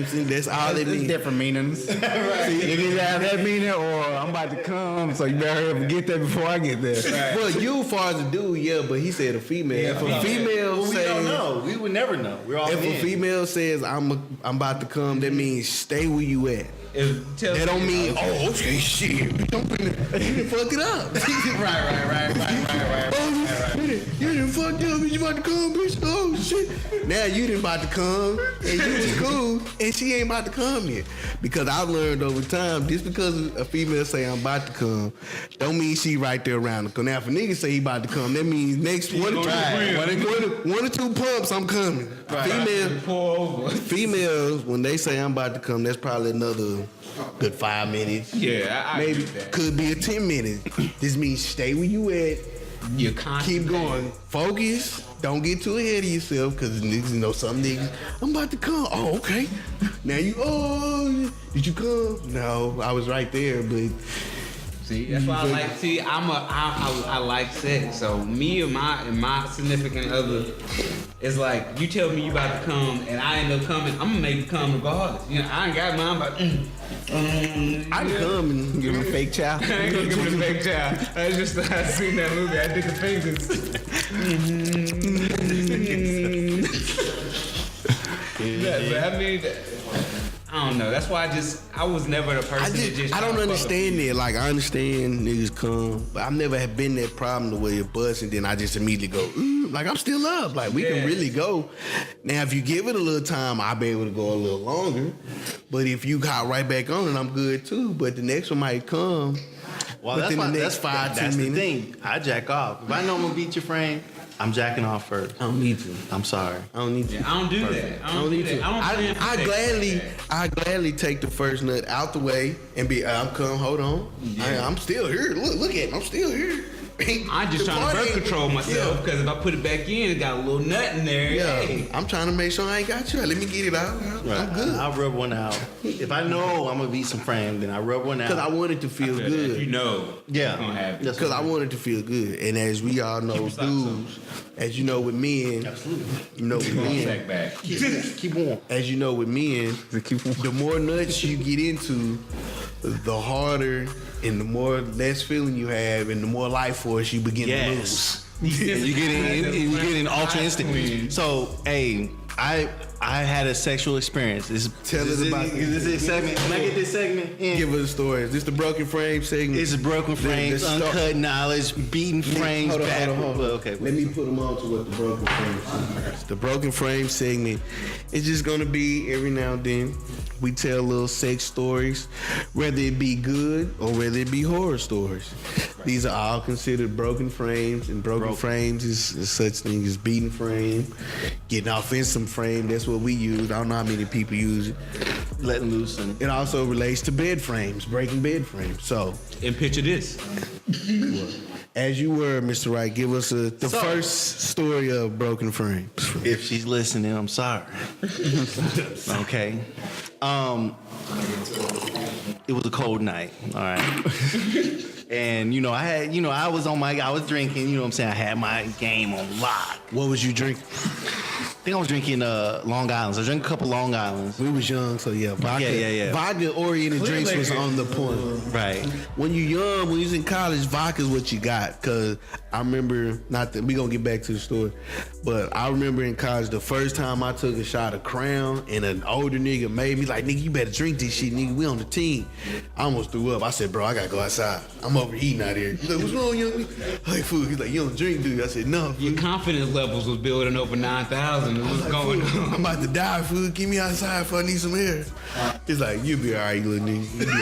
saying? That's all it There's means. different meanings. See, it can have that meaning, or I'm about to come, so you better hurry up and get there before I get there. Well, you as far as a dude, yeah, but he said a female. If a female we says, don't know. We would never know. We're all if a men. female says I'm about to come, that means stay where you at. That don't mean okay shit. Don't you done fuck it up. Right. Oh, you done fucked up. You about to come, bitch. Oh shit. Now you done about to come, and you was cool, and she ain't about to come yet. Because I've learned over time, just because a female say I'm about to come, don't mean she right there around the corner. Now if a nigga say he about to come, that means next one or two pumps, I'm coming. Females, when they say I'm about to come, that's probably another good 5 minutes. Yeah, I Maybe agree with that. could be a 10 minutes. This means stay where you at. You're Keep constantly going. Focus. Don't get too ahead of yourself, because niggas, you know, some niggas, I'm about to come. Oh, okay. Now did you come? No, I was right there, but See, that's why I like. See, I like sex. So me and my significant other, it's like you tell me you about to come and I end up coming. I'm gonna make you come regardless. You know, I ain't got mine, but I can come and Give him a fake child. I ain't gonna give it a fake child. I seen that movie. I did the fingers. But I mean, I don't know. That's why I was never the person that just. I don't try to understand fuck that. Like, I understand niggas come, but I've never have been that problem the way it bust, and then I just immediately go, like, I'm still up. Like, we can really go. Now, if you give it a little time, I'll be able to go a little longer. But if you got right back on it, I'm good too. But the next one might come. Well, that's the thing. I jack off. If I know I'm gonna beat your frame, I'm jacking off first. I don't need to. I'm sorry. I don't need to. Yeah, I don't do that. I don't need to. I gladly take the first nut out the way and be. I'm come. Hold on. Yeah. I'm still here. Look at me. I'm still here. I'm just trying to birth control myself because if I put it back in, it got a little nut in there. Yeah, Hey. I'm trying to make sure I ain't got you. Let me get it out. I'm good. I'll rub one out. If I know I'm gonna beat some frame, then I rub one out. Because I want it to feel good. You know, Yeah. gonna have it. Because I want it to feel good. And as we all know, dudes, as you know with men, you know with men, back. Keep warm. as you know with men, the more nuts you get into, the harder and the more less feeling you have and the more life force you begin to lose. You get in ultra instinct. So, hey, I had a sexual experience. Tell us about this. Is this segment? Can I get this segment in? Give us a story. Is this the broken frame segment? It's broken frames, uncut knowledge, beaten frames. Hold on. Okay. Let me put them on to what the broken frame is. The broken frame segment is just gonna be every now and then we tell little sex stories, whether it be good or whether it be horror stories. These are all considered broken frames, and broken frames is such thing as beaten frame, getting off in some frame. That's what we use. I don't know how many people use it. Letting loose. And It also relates to bed frames, breaking bed frames. So, And picture this. as you were, Mr. Wright, give us the first story of broken frames. if she's listening, I'm sorry. Okay. It was a cold night. All right. And I was drinking. You know what I'm saying? I had my game on lock. What was you drinking? I think I was drinking Long Islands. I drank a couple Long Islands. We was young, so yeah, vodka. Yeah. Vodka-oriented drinks was on the point. Right. When you young, when you was in college, vodka's what you got. Cause I remember, we gonna get back to the story, but I remember in college the first time I took a shot of Crown and an older nigga made me like, nigga, you better drink this shit, nigga. We on the team. I almost threw up. I said, bro, I gotta go outside. I'm overeating out here. He's like, what's wrong, young man? Hey, fool. He's like, you don't drink, dude. I said, no. Fool. Your confidence levels was building over 9,000. What's Like, going fool, on? I'm about to die, fool. Get me outside if I need some air. He's like, you'll be all right, little nigga. You'll be all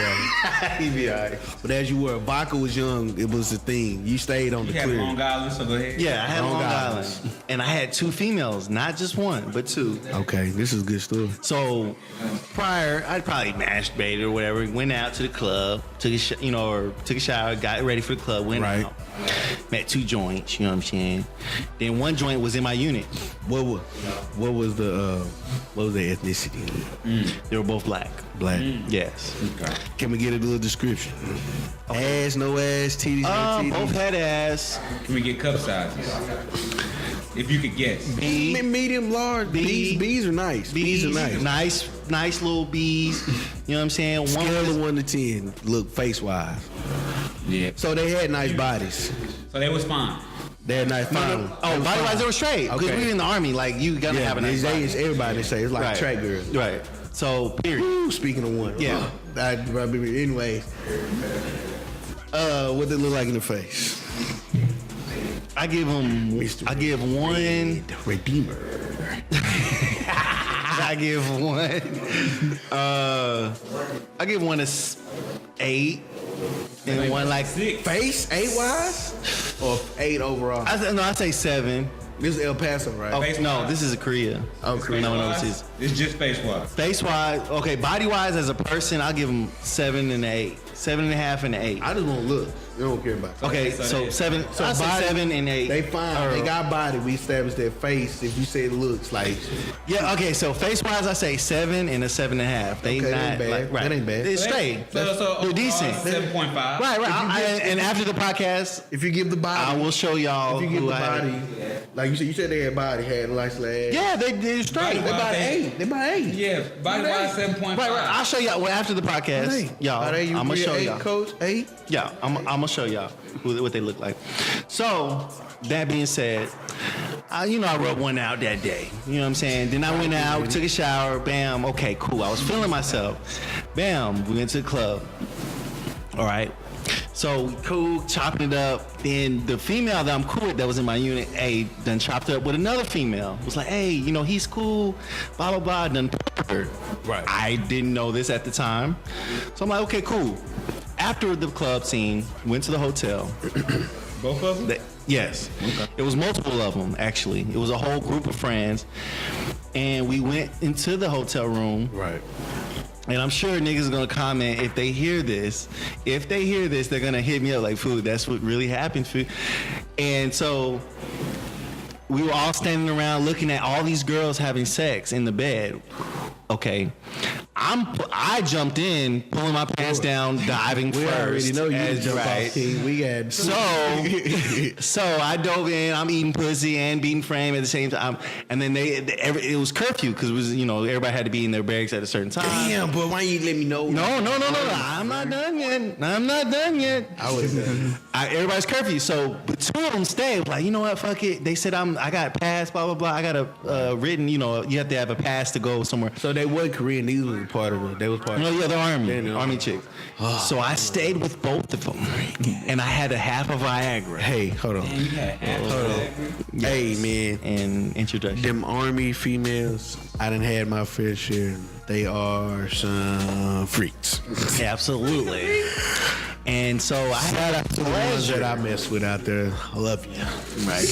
right. He'd be all right. But as you were, vodka was young. It was the thing. You stayed on You the had clear. Long Island, so go ahead. Yeah, I had Long Long Island. Island. And I had two females, not just one, but two. Okay, this is a good story. So prior, I'd probably masturbated or whatever. Went out to the club, took a shower, got ready for the club. Went Right. out, met two joints. You know what I'm saying? Then one joint was in my unit. What was the ethnicity? They were both black. Black. Yes. Can we get a little description? Ass, no ass, titties, no titties. Both had ass. Can we get cup sizes? If you could guess. B. Medium, large. B. Bees are nice. Bees are nice. Nice little bees. You know what I'm saying? Scale was- of 1 to 10. Look, face wise. Yeah. So they had nice bodies. So they was fine. They had nice bodies. Oh, body wise, they were straight. Because Okay. we were in the army. Like, you gotta have a nice body. Everybody say it's like Right. track girls. Right. So, period. Woo, speaking of one. Yeah. Anyway. What they look like in the face? I give one. The Redeemer. I give one a 8, and one like 6. Face 8 wise or 8 overall? I say 7. This is El Paso, right? Oh, Face no, wise. this is a Korea. Oh, Korea. No, Face-wise, this is it's just face wise. face wise. Okay, body wise as a person, I'll give him 7 and 8, 7.5 and 8. I just want to look. You don't care about it. Okay, So so they- 7. So I say body- 7 and 8. They fine. They got body. We established their face. If you say it looks like, Yeah. Okay. So face wise, I say 7 and a 7.5. They Okay, that not ain't bad. like right. That ain't bad. It's straight. So They're decent. 7.5. Right. And after the podcast, if you give the body, I will show y'all. If you give who the I had. body, like you said they had body, had nice legs. Yeah, they're straight. They about Body- 8. They about 8. Yeah, body wise 7.5. Right. I'll show y'all. Well, after the podcast, Right. y'all, Are they you I'm gonna three show show y'all. Coach, hey. Yeah, I'm gonna show y'all what they look like. So that being said, I rubbed one out that day. You know what I'm saying? Then I went out, took a shower. Bam. Okay, cool. I was feeling myself. Bam. We went to the club. All right. So cool, chopping it up. Then the female that I'm cool with that was in my unit A done chopped it up with another female. Was like, hey, he's cool, blah, blah, blah, done her. Right. I didn't know this at the time. So I'm like, okay, cool. After the club scene, went to the hotel. Both of them? Yes. Okay. It was multiple of them, actually. It was a whole group of friends. And we went into the hotel room. Right. And I'm sure niggas are gonna comment if they hear this. If they hear this, they're gonna hit me up like, food, that's what really happened, food. And so we were all standing around looking at all these girls having sex in the bed. Okay. I jumped in, pulling my pants down, diving We first. already know you jump right. off, King. We got So I dove in. I'm eating pussy and beating frame at the same time. And then it was curfew because it was everybody had to be in their barracks at a certain time. Damn, but why you let me know? No. I'm not done yet. I was done. Everybody's curfew. So but two of them stayed. Like, you know what? Fuck it. They said I got a pass. Blah blah blah. I got a written. You have to have a pass to go somewhere. So they were Korean. These was part of it. They was part of it. No, yeah, the They're in the army chicks. So I stayed with both of them, and I had a half of Viagra. Hey, hold on. Hold on. Hey, man. And introduction. Them army females, I done had my fair share. They are some freaks. Absolutely. And so I had a The ones that pleasure. I mess with out there, I love you. Right.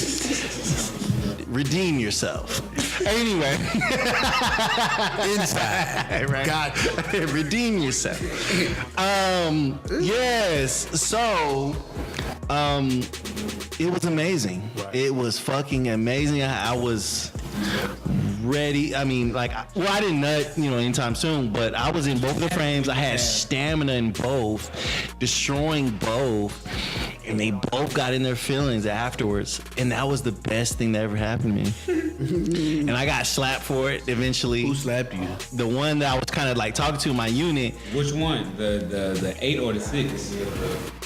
Redeem yourself. Anyway. Inside. Right. Gotcha. Redeem yourself. Yes. So, it was amazing. Right. It was fucking amazing. I was ready. I mean, I didn't nut, anytime soon, but I was in both the frames. I had stamina in both, destroying both, and they both got in their feelings afterwards. And that was the best thing that ever happened to me. And I got slapped for it eventually. Who slapped you? The one that I was kind of talking to in my unit, Which one? The 8 or the 6?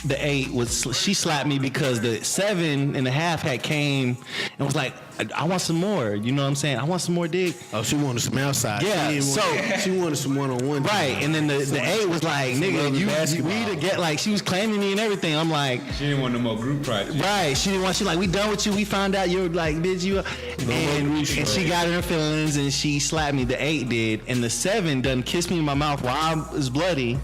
the 8 she slapped me because the 7.5 had came and was like, I want some more. You know what I'm saying? I want some more dick. Oh, she wanted some outside. Yeah, She wanted some one-on-one. Right, and then the 8 was like, nigga, we to get she was claiming me and everything. I'm like, She didn't want no more group projects. right. She didn't want. She like, we done with you. We found out you're like, bitch, you. And she got in her feelings and she slapped me. The 8 did, and the 7 done kissed me in my mouth while I was bloody,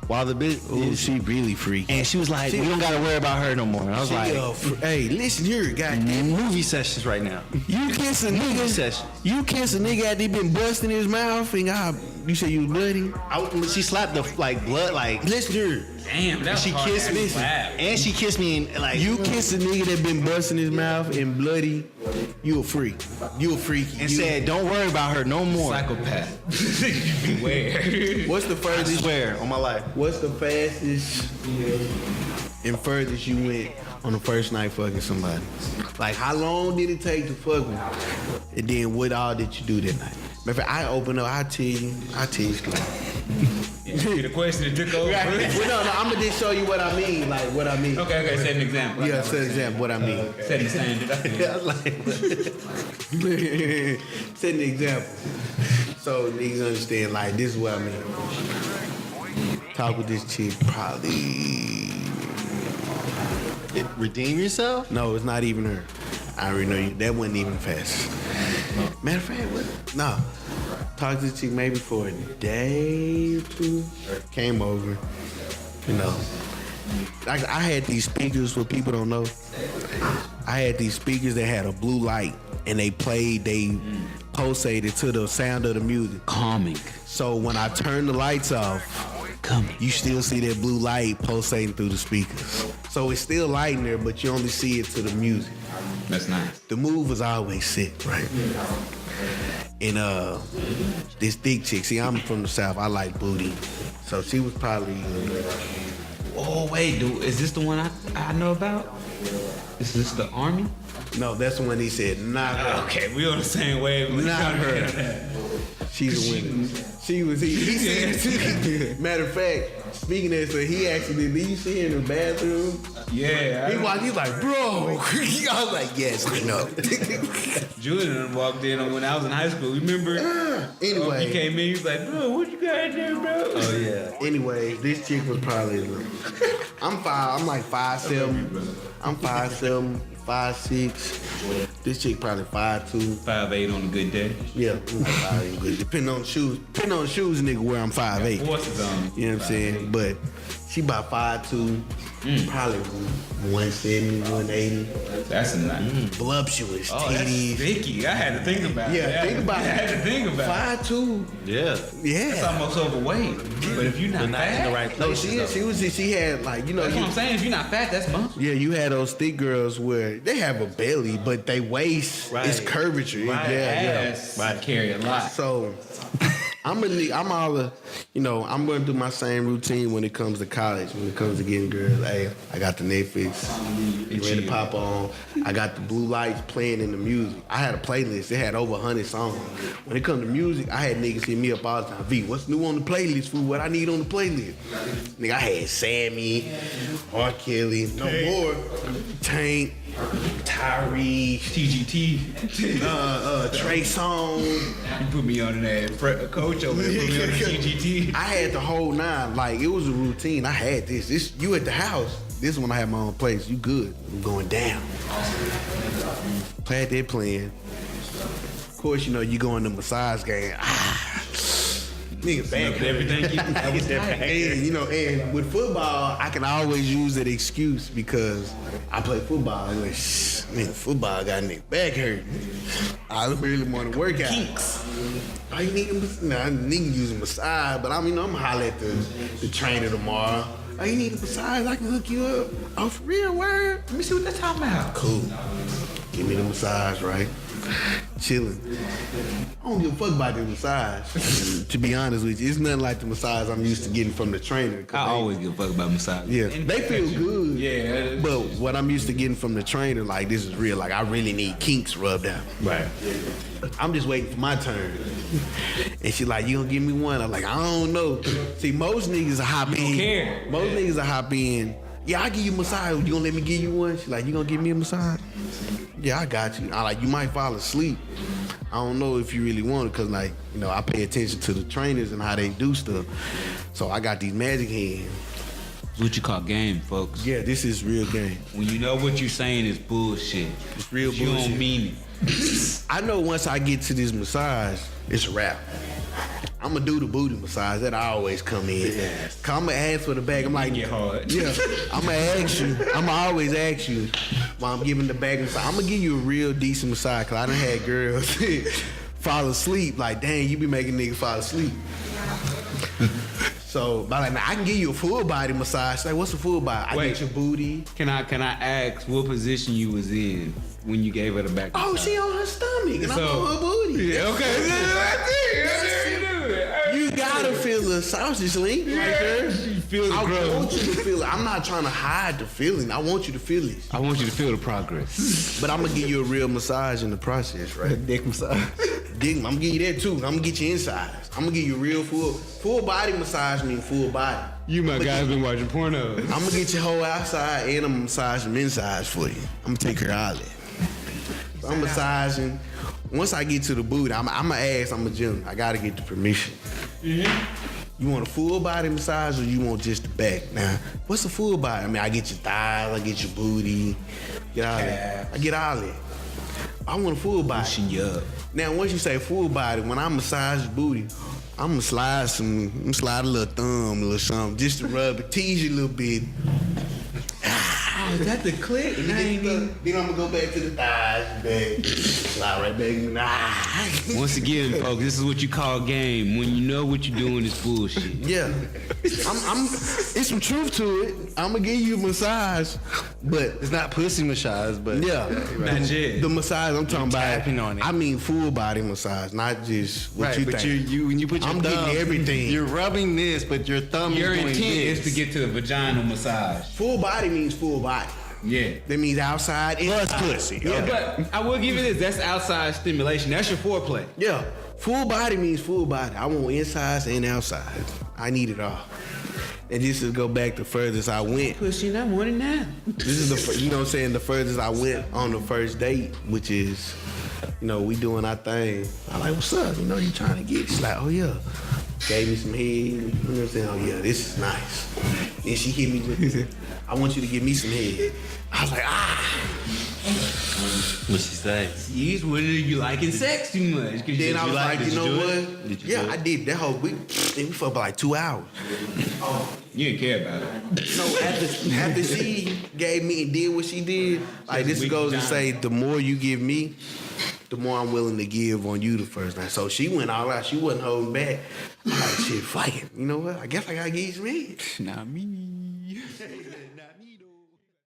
while the bitch. Oh, she really freaky. And she was like, we don't gotta worry about her no more. And I was like, hey, listen here, goddamn. movie sessions right now. You kiss a Movie nigga. session. You kiss a nigga after he been busting his mouth and you say you bloody. She slapped the blood Listen here. Damn, that's she hard kissed to me, slap. and she kissed me, and You kiss a nigga that been busting his mouth and bloody, you a freak. You a freaky. and said, "Don't worry about her no more." Psychopath. Beware. What's the I furthest? swear on my life. What's the fastest and furthest you went on the first night fucking somebody? Like, how long did it take to fuck me? And then what all did you do that night? Matter of fact, I open up, I tell you. The question that took over. Well, no, I'm gonna just show you what I mean. Like, what I mean. Okay, set an example. Yeah, set an example what I mean. Set the standard. Set an example. So niggas understand, like, this is what I mean. Talk with this chick probably. Redeem yourself. No, it's not even her. I already know you. That wasn't even fast. Matter of fact, what? No. Talked to the chick maybe for a day or two. Came over. I had these speakers, what people don't know. I had these speakers that had a blue light, and they pulsated to the sound of the music. Calming. So when I turn the lights off, you still see that blue light pulsating through the speakers. So it's still light in there, but you only see it to the music. That's nice. The move was always sick, right? And this thick chick, see, I'm from the South, I like booty. So she was probably Oh wait, dude, is this the one I know about? Is this the Army? No, that's the one he said, not her. Okay, we on the same wave. Not her. She's a winner. She was, he said it too. Matter of fact, speaking of that, so he actually, did you see her in the bathroom? Yeah. He walked, he's like, bro. I was like, yes, I know. Julian walked in when I was in high school. Remember? Anyway. He came in, he was like, bro, what you got there, bro? Oh, yeah. Anyway, this chick was probably, I'm like 5'7". I'm 5'7", 5'6". This chick probably 5'2". 5'8" on a good day. Yeah, like 5'8" good. Depending on the shoes, nigga, where I'm 5'8". Forces on. You know what I'm saying? But she about 5'2", probably 170, 180. That's a nice. Voluptuous, Oh, that's titties. sticky. I had to think about it. Yeah, think about it. I had to think about it. 5'2". Yeah. Yeah. That's almost overweight. But if you're not fat, in the right No, places. she had like, you know. that's what I'm saying. If you're not fat, that's bumpy. Yeah, you had those thick girls where they have a belly, but they waist is curvature. Right. Yeah. Ass carry a lot. So I'm going to do my same routine when it comes to college. When it comes to getting girls, hey, I got the Netflix ready to pop on. I got the blue lights playing in the music. I had a playlist. It had over 100 songs. When it comes to music, I had niggas hit me up all the time. V, what's new on the playlist? Fool, what I need on the playlist? Nigga, I had Sammy, R. Kelly, no more, Tank, Tyree, TGT. Trey Songz. You put me on that. Coach over there put me on the TGT. I had the whole nine. Like, it was a routine. I had this. You at the house. This is when I had my own place. You good. I'm going down. Had that playing. Of course, you know, you go in the massage game. Nigga, back. Everything And with football, I can always use that excuse because I play football. I'm like, nigga, football got nigga back hurt. I really want to work out. Kinks. Oh, you need a nigga use a massage, but I'm gonna holler at the trainer tomorrow. Oh, you need a massage? I can hook you up. Oh, for real, word? Let me see what that's talking about. Cool. Give me the massage, right? Chilling. I don't give a fuck about the massage. To be honest with you, it's nothing like the massage I'm used to getting from the trainer. I always give a fuck about massage. Yeah, they feel good. Yeah. But what I'm used to getting from the trainer, like, this is real. Like, I really need kinks rubbed out. Right. I'm just waiting for my turn. And she like, you gonna give me one? I'm like, I don't know. See, most niggas are hop in. don't care. Most niggas are hop in. Yeah, I'll give you a massage. You gonna let me give you one? She like, you gonna give me a massage? Yeah, I got you. I like, you might fall asleep. I don't know if you really want it, cause like, you know, I pay attention to the trainers and how they do stuff. So I got these magic hands. It's what you call game, folks. Yeah, this is real game. When you know what you're saying is bullshit. It's real You bullshit. don't mean it. I know once I get to this massage, it's a wrap. I'm gonna do the booty massage. That I always come in. Yes. Cause I'm gonna ask for the bag. I'm like, Get hard. yeah. I'm gonna ask you. I'm gonna always ask you while I'm giving the bag massage. I'm gonna give you a real decent massage. Cause I done had girls fall asleep. Like, dang, you be making niggas fall asleep. So, but like, I can give you a full body massage. Like, what's a full body? I Wait. get your booty. Can I ask what position you was in when you gave her the back? Oh, she on her stomach and I'm on her booty. Yeah, okay. You gotta feel the sausage link right there. You feel the I growth. want you to feel it. I'm not trying to hide the feeling. I want you to feel it. I want you to feel the progress. But I'm gonna give you a real massage in the process, right? Dick massage. Dick, I'm gonna give you that too. I'm gonna get you inside. I'm gonna give you a real full body massage means full body. You, my guy's been watching porno. I'm gonna get your whole outside and I'm gonna massage them inside for you. I'm gonna take her out there. So I'm massaging. Once I get to the booty, I'm a ass, I'm a gym. I gotta get the permission. You want a full body massage or you want just the back? Now, what's a full body? I mean, I get your thighs, I get your booty, get all that. I get all that. I want a full body. Pushing you up. Now, once you say full body, when I massage your booty, I'm gonna slide a little thumb, a little something, just to rub it, tease you a little bit. Oh, is that the click? Then I'm gonna go back to the thighs, back, slide right back. Once again, folks, this is what you call game. When you know what you're doing is bullshit. Yeah, it's some truth to it. I'm gonna give you a massage, but It's not pussy massage, but yeah, Not yet. the massage I'm talking about. tapping on it. I mean full body massage, not just what right. you But think. you when you put your I'm getting thumb, everything. You're rubbing this, but your thumb Your is doing intent this. is to get to the vaginal massage. Full body means full body. Yeah. That means outside and pussy. Yeah, but I will give you this. That's outside stimulation. That's your foreplay. Yeah. Full body means full body. I want insides and outside. I need it all. And just to go back the furthest I went. Pussy, not more than that. This is you know what I'm saying, the furthest I went on the first date, which is, we doing our thing. I'm like, what's up? You trying to get? She's like, oh yeah. Gave me some head. You know what I'm saying? Oh yeah, this is nice. Then she hit me with, I want you to give me some head. I was like, What'd she say? She's you liking sex too much. Then I was like, you know what? Did you Yeah, do it? I did. That whole week, we fucked for like 2 hours. You didn't care about it. So after she gave me and did what she did, like this weak goes to down. say, the more you give me, the more I'm willing to give on you the first night. So she went all out. She wasn't holding back. I'm like, shit, fuck it. You know what? I guess I gotta give you some head. Not me.